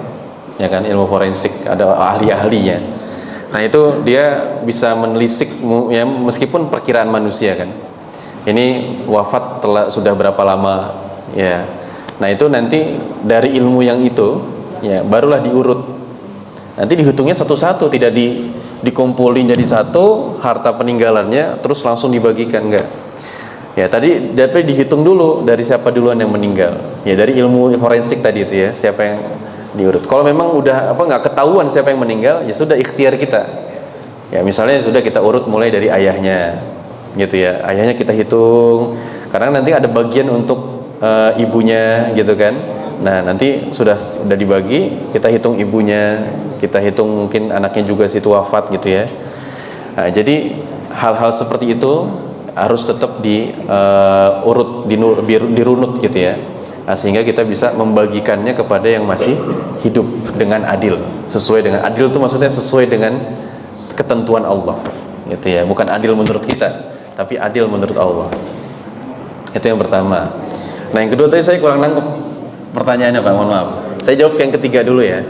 ya kan, ilmu forensik, ada ahli-ahlinya. Nah itu dia bisa menelisik ya, meskipun perkiraan manusia kan, ini wafat sudah berapa lama ya. Nah itu nanti dari ilmu yang itu ya barulah diurut, nanti dihitungnya satu-satu, tidak dikumpulin jadi satu harta peninggalannya terus langsung dibagikan, enggak ya. Tadi dihitung dulu dari siapa duluan yang meninggal ya, dari ilmu forensik tadi itu ya, siapa yang diurut. Kalau memang udah nggak ketahuan siapa yang meninggal, ya sudah ikhtiar kita. Ya misalnya sudah kita urut mulai dari ayahnya, gitu ya. Ayahnya kita hitung, karena nanti ada bagian untuk ibunya, gitu kan. Nah nanti sudah dibagi, kita hitung ibunya, kita hitung mungkin anaknya juga situ wafat, gitu ya. Nah, jadi hal-hal seperti itu harus tetap diurut, dirunut, gitu ya. Nah, sehingga kita bisa membagikannya kepada yang masih hidup dengan adil. Sesuai dengan adil itu maksudnya sesuai dengan ketentuan Allah, gitu ya. Bukan adil menurut kita, tapi adil menurut Allah. Itu yang pertama. Nah, yang kedua tadi saya kurang nangkep pertanyaannya Pak, mohon maaf. Saya jawab yang ketiga dulu ya.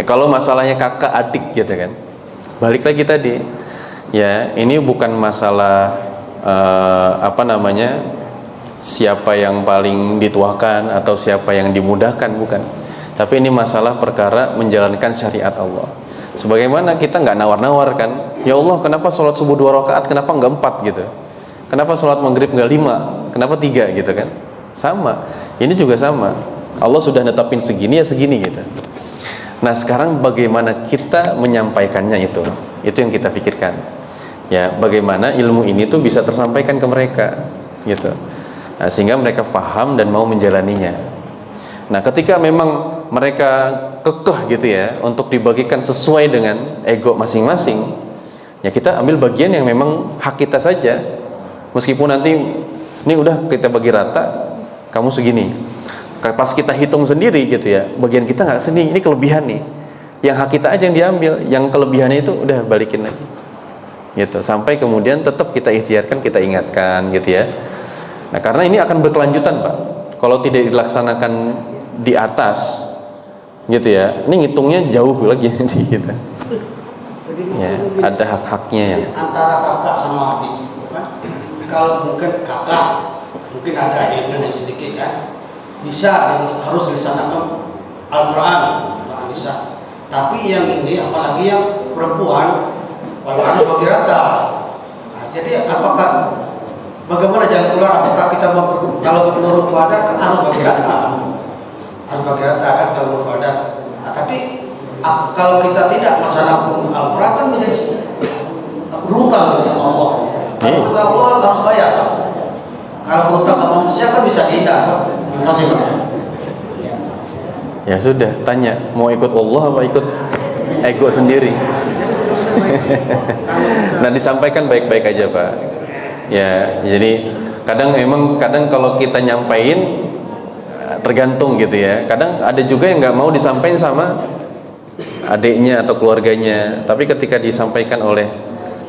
Kalau masalahnya kakak adik gitu kan, balik lagi tadi. Ya, ini bukan masalah siapa yang paling dituakan atau siapa yang dimudahkan, bukan. Tapi ini masalah perkara menjalankan syariat Allah. Sebagaimana kita nggak nawar-nawar kan, ya Allah kenapa sholat subuh 2 rakaat, kenapa nggak 4 gitu, kenapa sholat maghrib nggak 5, kenapa 3 gitu kan. Sama, ini juga sama, Allah sudah netapin segini ya segini gitu. Nah sekarang bagaimana kita menyampaikannya, itu yang kita pikirkan ya, bagaimana ilmu ini tuh bisa tersampaikan ke mereka gitu. Nah, sehingga mereka paham dan mau menjalaninya. Nah ketika memang mereka kekeh gitu ya untuk dibagikan sesuai dengan ego masing-masing, ya kita ambil bagian yang memang hak kita saja. Meskipun nanti ini udah kita bagi rata, kamu segini, pas kita hitung sendiri gitu ya, bagian kita nggak seni, ini kelebihan nih, yang hak kita aja yang diambil, yang kelebihannya itu udah balikin lagi gitu, sampai kemudian tetap kita ikhtiarkan, kita ingatkan gitu ya. Nah karena ini akan berkelanjutan Pak, kalau tidak dilaksanakan di atas gitu ya, ini ngitungnya jauh lagi nanti kita ya, ada hak-haknya ya. Antara kakak sama adik kan? Kalau mungkin kakak mungkin ada adiknya sedikit kan, bisa harus dilaksanakan Al-Quran bisa. Tapi yang ini apalagi yang perempuan harus bagi rata. Nah, jadi apakah bagaimana jalan keluar? Apakah kita kalau menurut adat kan harus bagi rata, kan kalau menurut adat. Nah, tapi kalau kita tidak melaksanakan Al-Quran kan menjadi berhutang sama Allah. Kalau kita Allah harus bayar. Kalau berhutang sama manusia kan bisa dihindar. Masih Pak. Ya sudah, tanya mau ikut Allah apa ikut ego sendiri. Nah disampaikan baik-baik aja Pak. Ya jadi kadang kalau kita nyampain tergantung gitu ya. Kadang ada juga yang nggak mau disampaikan sama adiknya atau keluarganya, tapi ketika disampaikan oleh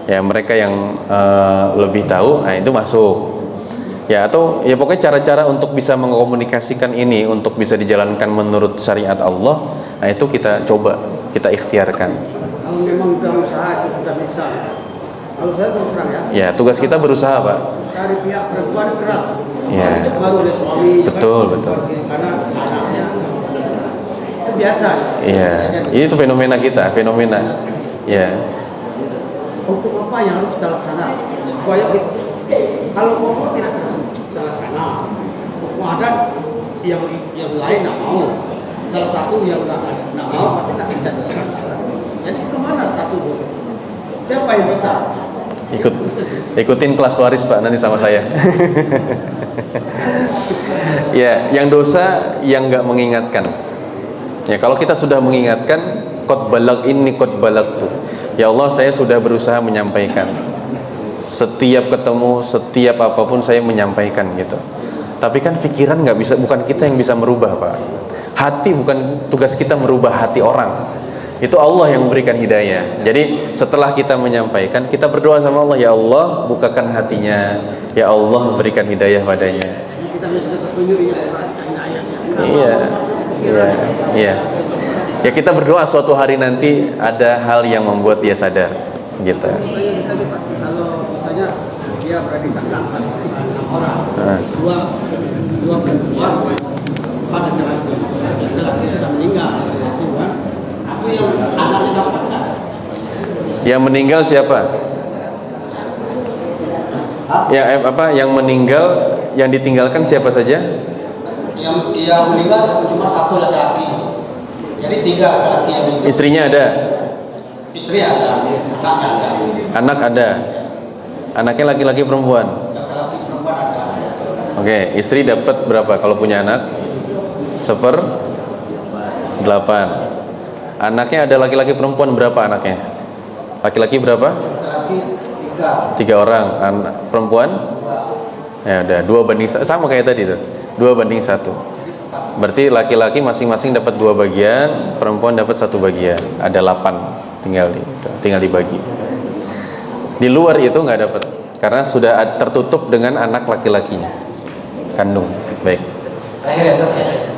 ya mereka yang lebih tahu, nah itu masuk. Ya atau ya pokoknya cara-cara untuk bisa mengkomunikasikan ini untuk bisa dijalankan menurut syariat Allah, nah itu kita coba, kita ikhtiarkan. Kalau memang sudah usaha itu sudah bisa. Kalau saya terus terang ya. Ya tugas kita berusaha Pak. Cari pihak perempuan keras. Ya. Baru oleh suami. Betul kan, betul. Karena anaknya itu biasa. Iya. Ini tuh fenomena kita, fenomena. Ya. Hukum apa yang harus kita laksanakan supaya kita, kalau pokok tidak kita laksanakan, hukum adat yang lain tidak mau, salah satu yang tidak mau tapi tidak bisa dilaksanakan. Jadi kemana status? Siapa yang besar? Ikutin kelas waris Pak nanti sama saya. Ya, yang dosa yang nggak mengingatkan. Ya kalau kita sudah mengingatkan, qad balag ini qad balag tuh. Ya Allah saya sudah berusaha menyampaikan. Setiap ketemu, setiap apapun saya menyampaikan gitu. Tapi kan pikiran nggak bisa, bukan kita yang bisa merubah Pak. Hati bukan tugas kita merubah hati orang. Itu Allah yang memberikan hidayah. Jadi setelah kita menyampaikan, kita berdoa sama Allah, ya Allah bukakan hatinya, ya Allah berikan hidayah padanya. Iya. Ya kita berdoa suatu hari nanti ada hal yang membuat dia sadar, gitu. Kalau misalnya dia berada di tengah 6 orang, dua perempuan, 4 laki-laki sudah meninggal, satu kan. Aku yang anaknya dapat kan? Yang meninggal siapa? Ya yang meninggal, yang ditinggalkan siapa saja? Yang meninggal cuma 1 laki-laki. Jadi 3 laki-laki yang meninggal. Istrinya ada? Istri ada, anaknya ada. Anak ada. Anaknya laki-laki perempuan? Laki-laki perempuan ada. Oke, istri dapat berapa kalau punya anak? 1/8. Anaknya ada laki-laki perempuan berapa anaknya? Laki-laki berapa? Laki-laki 3 orang. Perempuan? Ya udah 2/1, sama kayak tadi tuh. 2/1. Berarti laki-laki masing-masing dapat 2 bagian, perempuan dapat 1 bagian. Ada 8, tinggal dibagi. Di luar itu nggak dapat, karena sudah tertutup dengan anak laki-lakinya, kandung. Baik. Terakhir ya,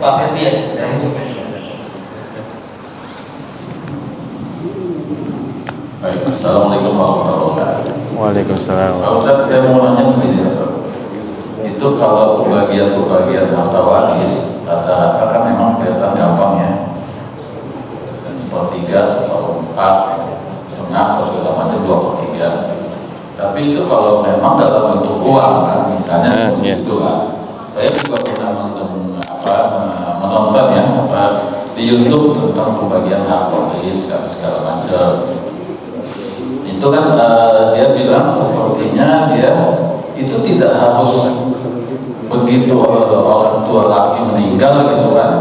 Pak Ferdi ya. Baik, Assalamualaikum warahmatullahi wabarakatuh. Waalaikumsalam. Pak Ustaz, saya mau nanya begini, itu kalau pembagian harta waris rata-rata kan memang kelihatan gampang ya, 1/3, 1/4, setengah atau segala macam 2/3. Tapi itu kalau memang dalam bentuk uang kan, misalnya seperti itu kan. Saya juga pernah menonton ya di YouTube tentang pembagian hak waris segala macam. Itu kan dia bilang sepertinya dia itu tidak harus begitu orang tua laki meninggal gitu kan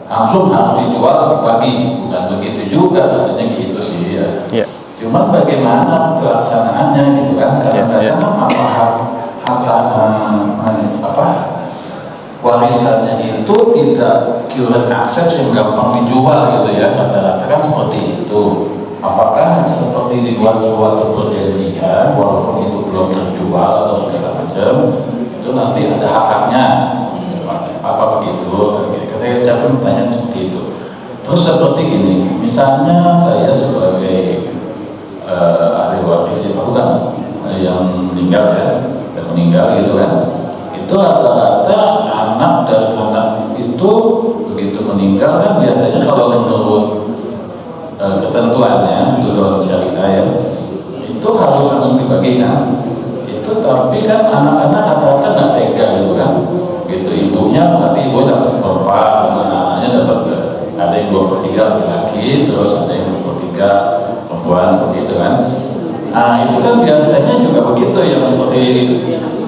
langsung harus dijual bagi, bukan begitu juga sebenarnya gitu sih ya. Yeah. Cuma bagaimana pelaksanaannya gitu kan, kadang-kadang harta warisannya itu tidak curate aset yang gampang dijual gitu ya, rata-rata kan seperti itu. Apakah seperti dibuat suatu perjanjian walaupun itu belum terjual atau segala macam itu nanti ada hak-haknya apa begitu? Saya pun bertanya seperti itu. Terus seperti ini, misalnya saya sebagai ahli waris bukan yang meninggal ya, yang meninggal gitu kan, itu rata-rata anak dan anak itu begitu meninggal kan biasanya kalau menurut ketentuannya itu dalam syariah ya, itu harus langsung dibagikan. Itu tapi kan anak-anak rata-rata nggak tega gitu kan, gitu ibunya berarti ibu dapat berapa, anaknya dapat ada yang 2/3 laki-laki, terus ada yang 2/3 perempuan seperti itu kan. Nah itu kan biasanya juga begitu yang seperti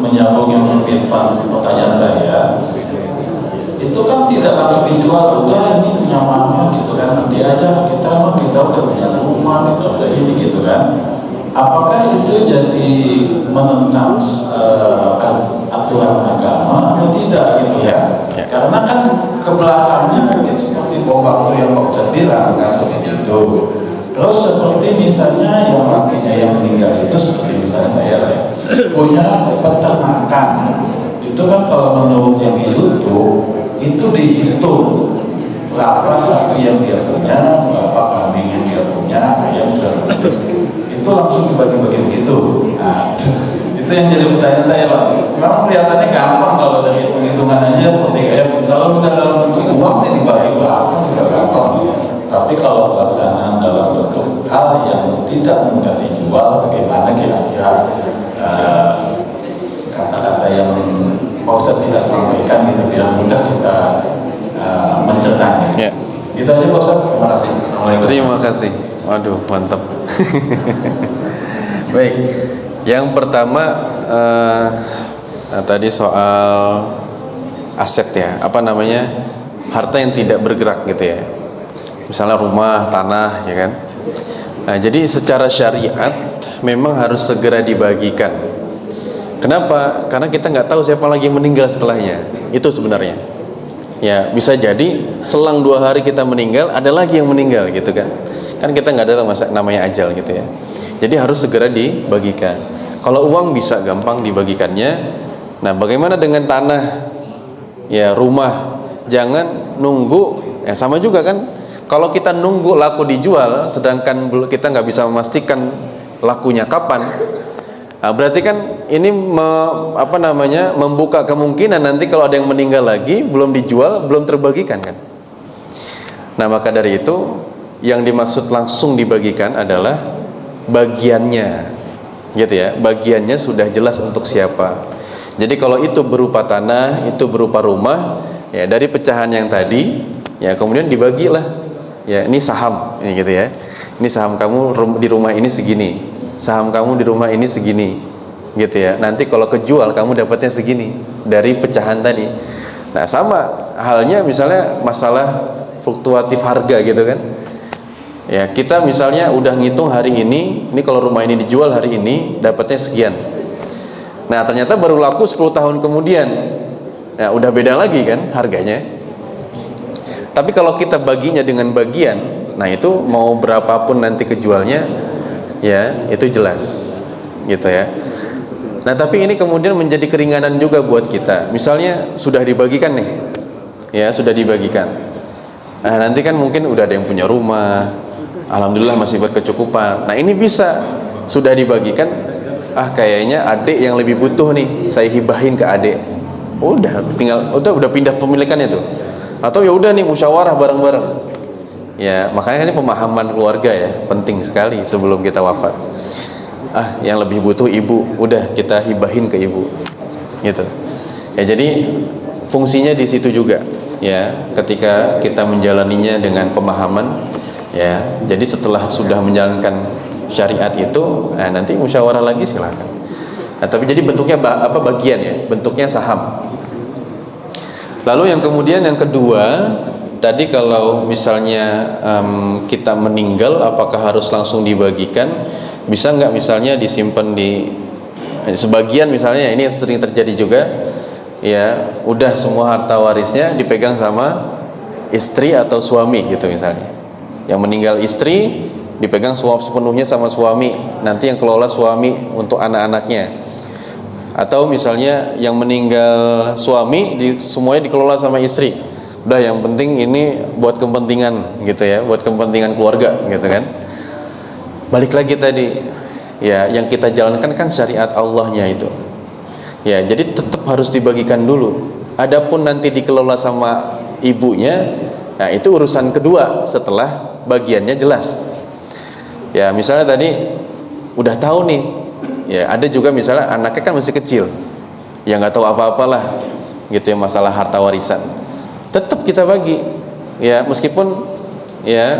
menyambung yang mungkin pertanyaan saya. Itu kan tidak langsung dijual, udah ini punya mama gitu kan, nanti aja kita udah punya rumah, kita udah ini gitu kan. Apakah itu jadi menentang aturan agama atau tidak gitu ya? Karena kan kebelakangnya mungkin seperti waktu yang Pak Ustadz bilang kan seperti itu. Terus seperti misalnya yang lakinya yang meninggal itu seperti misalnya saya ya, punya peternakan. Itu kan kalau menurut yang YouTube itu dihitung berapa sapi yang dia punya, berapa kambing yang dia punya, ayam dan itu langsung dibagi-bagi begitu. Nah, itu yang jadi pertanyaan saya Pak. Memang kelihatannya gampang kalau dari penghitungan aja seperti kayak kalau dalam bentuk uang sih dibagi berapa juga gampang. Tapi kalau pelaksanaan dalam bentuk hal yang tidak mudah dijual, bagaimana kira-kira kata-kata yang Pak Ustadz bisa sampaikan gitu biar mudah kita mencernanya. Ya. Itu aja Pak Ustadz. Terima kasih. Terima kasih. Waduh, mantap. Baik. Yang pertama tadi soal aset ya, apa namanya? Harta yang tidak bergerak gitu ya. Misalnya rumah, tanah ya kan. Nah, jadi secara syariat memang harus segera dibagikan. Kenapa? Karena kita nggak tahu siapa lagi yang meninggal setelahnya. Itu sebenarnya. Ya, bisa jadi selang 2 hari kita meninggal, ada lagi yang meninggal gitu kan. Kan kita nggak tahu namanya ajal gitu ya. Jadi harus segera dibagikan. Kalau uang bisa gampang dibagikannya. Nah, bagaimana dengan tanah? Ya, rumah. Jangan nunggu. Ya, sama juga kan. Kalau kita nunggu laku dijual, sedangkan kita nggak bisa memastikan lakunya kapan, nah, berarti kan ini membuka kemungkinan nanti kalau ada yang meninggal lagi belum dijual, belum terbagikan kan. Nah, maka dari itu yang dimaksud langsung dibagikan adalah bagiannya, gitu ya. Bagiannya sudah jelas untuk siapa. Jadi kalau itu berupa tanah, itu berupa rumah, ya dari pecahan yang tadi, ya kemudian dibagilah. Ya, ini saham, ini gitu ya. Ini saham kamu di rumah ini segini, saham kamu di rumah ini segini, gitu ya. Nanti kalau kejual kamu dapatnya segini dari pecahan tadi. Nah, sama halnya misalnya masalah fluktuatif harga gitu kan. Ya, kita misalnya udah ngitung hari ini kalau rumah ini dijual hari ini dapatnya sekian. Nah, ternyata baru laku 10 tahun kemudian. Nah, udah beda lagi kan harganya. Tapi kalau kita baginya dengan bagian, nah itu mau berapapun nanti kejualnya, ya itu jelas, gitu ya. Nah tapi ini kemudian menjadi keringanan juga buat kita. Misalnya sudah dibagikan nih, ya sudah dibagikan. Nah nanti kan mungkin udah ada yang punya rumah, alhamdulillah masih berkecukupan. Nah ini bisa sudah dibagikan, kayaknya adik yang lebih butuh nih, saya hibahin ke adik. Udah pindah pemilikannya tuh. Atau ya udah nih musyawarah bareng-bareng. Ya, makanya ini pemahaman keluarga ya, penting sekali sebelum kita wafat. Yang lebih butuh ibu, udah kita hibahin ke ibu. Gitu. Ya, jadi fungsinya di situ juga. Ya, ketika kita menjalaninya dengan pemahaman, ya. Jadi setelah sudah menjalankan syariat itu, nanti musyawarah lagi silakan. Nah, tapi jadi bentuknya bagian ya, bentuknya saham. Lalu yang kemudian yang kedua, tadi kalau misalnya kita meninggal, apakah harus langsung dibagikan? Bisa nggak misalnya disimpan di sebagian misalnya, ini sering terjadi juga, ya udah semua harta warisnya dipegang sama istri atau suami gitu misalnya. Yang meninggal istri dipegang sepenuhnya sama suami, nanti yang kelola suami untuk anak-anaknya. Atau misalnya yang meninggal suami semuanya dikelola sama istri. Udah yang penting ini buat kepentingan gitu ya, buat kepentingan keluarga gitu kan. Balik lagi tadi, ya yang kita jalankan kan syariat Allahnya itu. Ya, jadi tetap harus dibagikan dulu. Adapun nanti dikelola sama ibunya, nah itu urusan kedua setelah bagiannya jelas. Ya, misalnya tadi udah tahu nih, ya ada juga misalnya anaknya kan masih kecil, ya nggak tahu apa-apalah, gitu ya masalah harta warisan. Tetap kita bagi, ya meskipun ya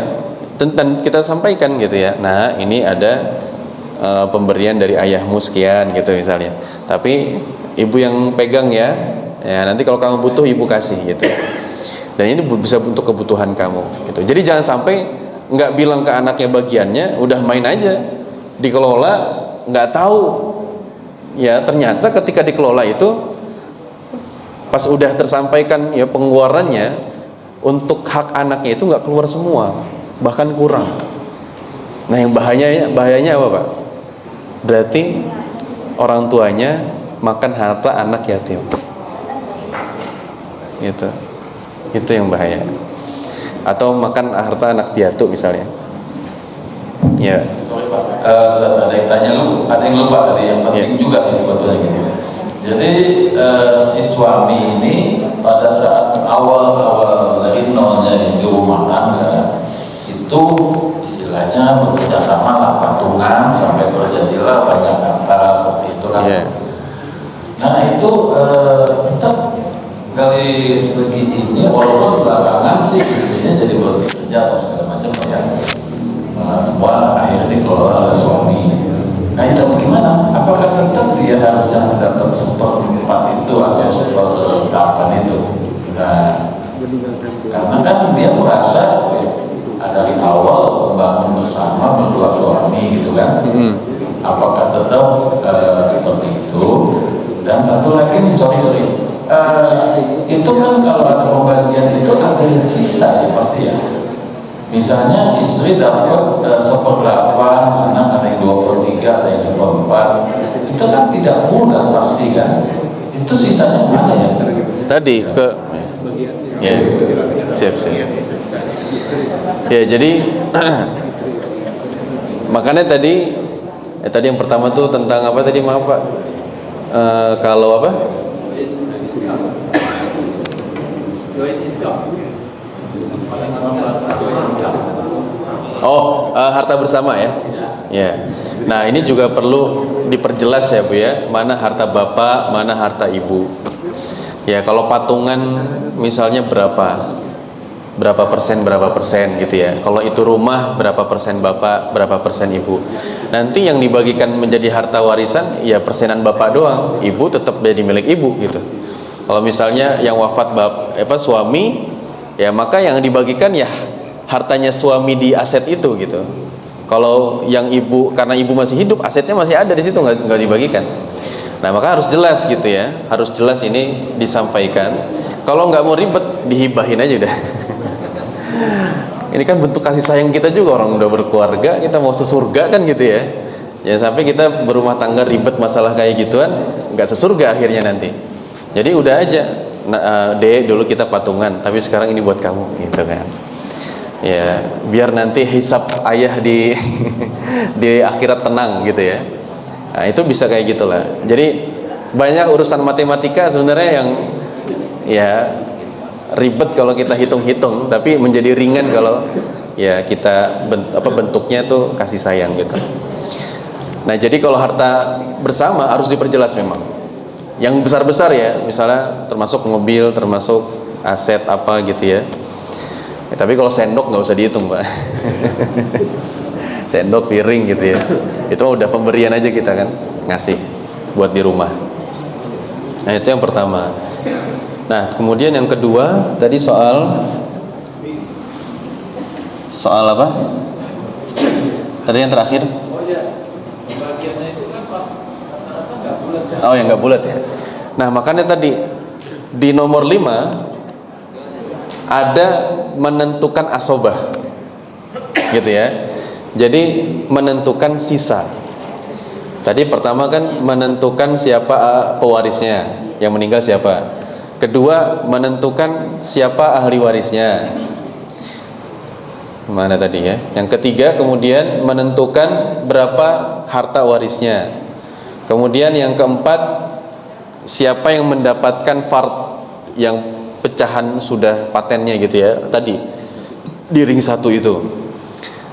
dan kita sampaikan gitu ya. Nah ini ada pemberian dari ayahmu sekian gitu misalnya, tapi ibu yang pegang ya nanti kalau kamu butuh ibu kasih gitu, dan ini bisa untuk kebutuhan kamu gitu. Jadi jangan sampai nggak bilang ke anaknya bagiannya, udah main aja dikelola, nggak tahu ya ternyata ketika dikelola itu pas udah tersampaikan ya pengeluarannya untuk hak anaknya itu nggak keluar semua, bahkan kurang. Nah yang bahayanya apa Pak? Berarti orang tuanya makan harta anak yatim, gitu. Itu yang bahaya. Atau makan harta anak piatu misalnya. Ya. Sorry Pak, ada yang tanya ada yang lupa tadi yang penting juga sih sebetulnya gini. Jadi si suami ini pada saat awal dari nolnya di rumah tangga itu istilahnya bekerja sama lah, patungan sampai terjadilah banyak kata seperti itu kan. Nah itu tetap dari segi ini walaupun belakangan sih istrinya jadi bekerja atau segala macam ya, semua akhirnya dikelola oleh suami. Nah itu bagaimana? Apakah tetap dia harus dapat seperempat itu atau seperdelapan itu? Nah, karena kan dia merasa dari awal membangun bersama berdua suami gitu kan. Apakah tetap seperti itu? Dan satu lagi nih, sorry itu kan kalau ada pembagian itu ada yang sisa ya pasti ya. Misalnya istri dapat 1/8, anak ada yang 2/3, ada yang 1/4. Itu kan tidak mudah pasti kan. Itu sisanya mana ya? Tadi ke ya siap. Ya jadi makanya tadi yang pertama tuh tentang apa tadi, maaf Pak, kalau apa? Harta bersama ya. Ya. Nah, ini juga perlu diperjelas ya Bu ya, mana harta bapak, mana harta ibu. Ya, kalau patungan misalnya berapa persen gitu ya. Kalau itu rumah berapa persen bapak, berapa persen ibu. Nanti yang dibagikan menjadi harta warisan ya persenan bapak doang, ibu tetap jadi milik ibu gitu. Kalau misalnya yang wafat suami, ya maka yang dibagikan ya hartanya suami di aset itu gitu. Kalau yang ibu, karena ibu masih hidup, asetnya masih ada di situ, nggak dibagikan. Nah maka harus jelas gitu ya, harus jelas ini disampaikan. Kalau nggak mau ribet, dihibahin aja udah. Ini kan bentuk kasih sayang kita juga, orang udah berkeluarga, kita mau sesurga kan gitu ya. Jangan sampai kita berumah tangga ribet masalah kayak gituan, nggak sesurga akhirnya nanti. Jadi udah aja, dulu kita patungan, tapi sekarang ini buat kamu, gitu kan. Ya, biar nanti hisab ayah di di akhirat tenang gitu ya. Nah, itu bisa kayak gitulah. Jadi banyak urusan matematika sebenarnya yang ya ribet kalau kita hitung-hitung, tapi menjadi ringan kalau ya kita bentuknya tuh kasih sayang gitu. Nah, jadi kalau harta bersama harus diperjelas memang. Yang besar-besar ya, misalnya termasuk mobil, termasuk aset apa gitu ya. Tapi kalau sendok nggak usah dihitung Pak. Sendok, piring gitu ya, itu udah pemberian aja kita kan, ngasih buat di rumah. Nah itu yang pertama. Nah kemudian yang kedua tadi soal apa? Tadi yang terakhir. Oh yang nggak bulat ya. Nah makanya tadi di nomor 5 ada menentukan asobah, gitu ya. Jadi menentukan sisa. Tadi pertama kan menentukan siapa pewarisnya, yang meninggal siapa. Kedua, menentukan siapa ahli warisnya. Mana tadi ya? Yang ketiga kemudian menentukan berapa harta warisnya. Kemudian yang keempat, siapa yang mendapatkan fard yang pecahan sudah patennya gitu ya, tadi di ring 1 itu.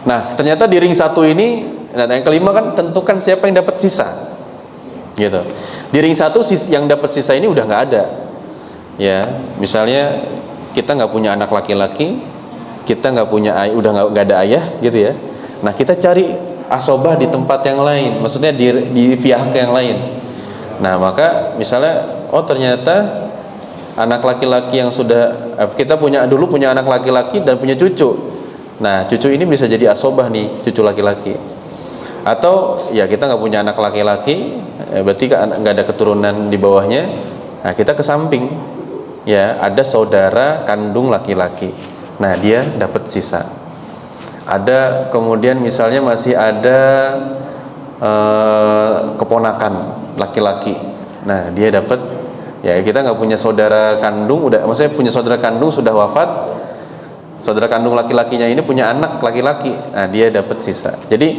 Nah ternyata di ring 1 ini, nah yang kelima kan tentukan siapa yang dapat sisa gitu. Di ring 1 yang dapat sisa ini udah nggak ada ya. Misalnya kita nggak punya anak laki-laki, kita nggak punya ayah, udah nggak ada ayah gitu ya. Nah kita cari asobah di tempat yang lain, maksudnya di pihak yang lain. Nah maka misalnya, oh ternyata anak laki-laki yang sudah kita dulu punya anak laki-laki dan punya cucu. Nah cucu ini bisa jadi asobah nih, cucu laki-laki. Atau ya kita nggak punya anak laki-laki, berarti nggak ada keturunan di bawahnya. Nah kita ke samping, ya ada saudara kandung laki-laki. Nah dia dapat sisa. Ada kemudian misalnya masih ada keponakan laki-laki. Nah dia dapat. Ya kita nggak punya saudara kandung, maksudnya punya saudara kandung sudah wafat, saudara kandung laki-lakinya ini punya anak laki-laki, nah dia dapat sisa. Jadi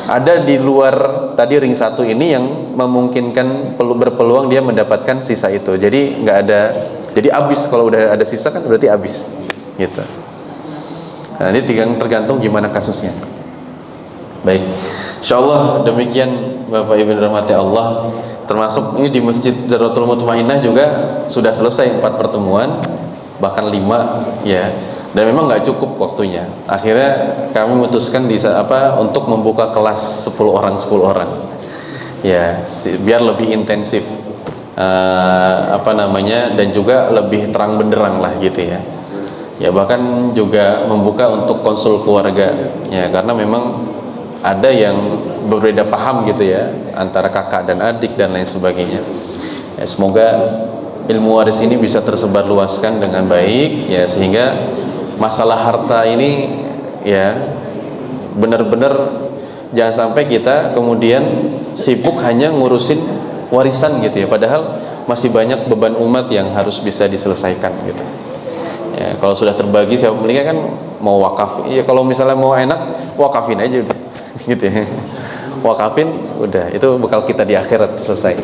ada di luar tadi ring 1 ini yang memungkinkan berpeluang dia mendapatkan sisa itu. Jadi nggak ada, jadi habis kalau udah ada sisa kan berarti habis gitu. Nah ini tergantung gimana kasusnya. Baik, insyaallah demikian Bapak Ibu rahmati Allah. Termasuk ini di Masjid Darratul Mutmainnah juga sudah selesai 4 pertemuan, bahkan 5 ya. Dan memang nggak cukup waktunya. Akhirnya kami memutuskan untuk membuka kelas 10 orang ya, biar lebih intensif dan juga lebih terang benderang lah gitu ya. Ya bahkan juga membuka untuk konsul keluarga ya, karena memang ada yang berbeda paham gitu ya antara kakak dan adik dan lain sebagainya ya. Semoga ilmu waris ini bisa tersebar luaskan dengan baik ya, sehingga masalah harta ini ya benar-benar jangan sampai kita kemudian sibuk hanya ngurusin warisan gitu ya, padahal masih banyak beban umat yang harus bisa diselesaikan gitu ya. Kalau sudah terbagi siapa meninggal kan mau wakaf ya, kalau misalnya mau enak wakafin aja udah gitu ya, wakafin udah, itu bekal kita di akhirat, selesai.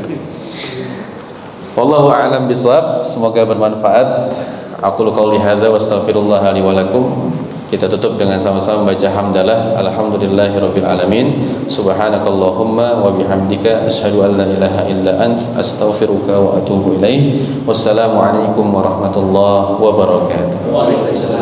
Wallahu a'lam bishawab. Semoga bermanfaat. Aqulu qouli hadza wa astaghfirullah li wa lakum. Kita tutup dengan sama-sama membaca hamdalah. Alhamdulillahirabbil alamin. Subhanakallahumma wa bihamdika asyhadu an la ilaha illa ant astaghfiruka wa atubu ilaik. Wassalamu alaikum warahmatullahi wabarakatuh.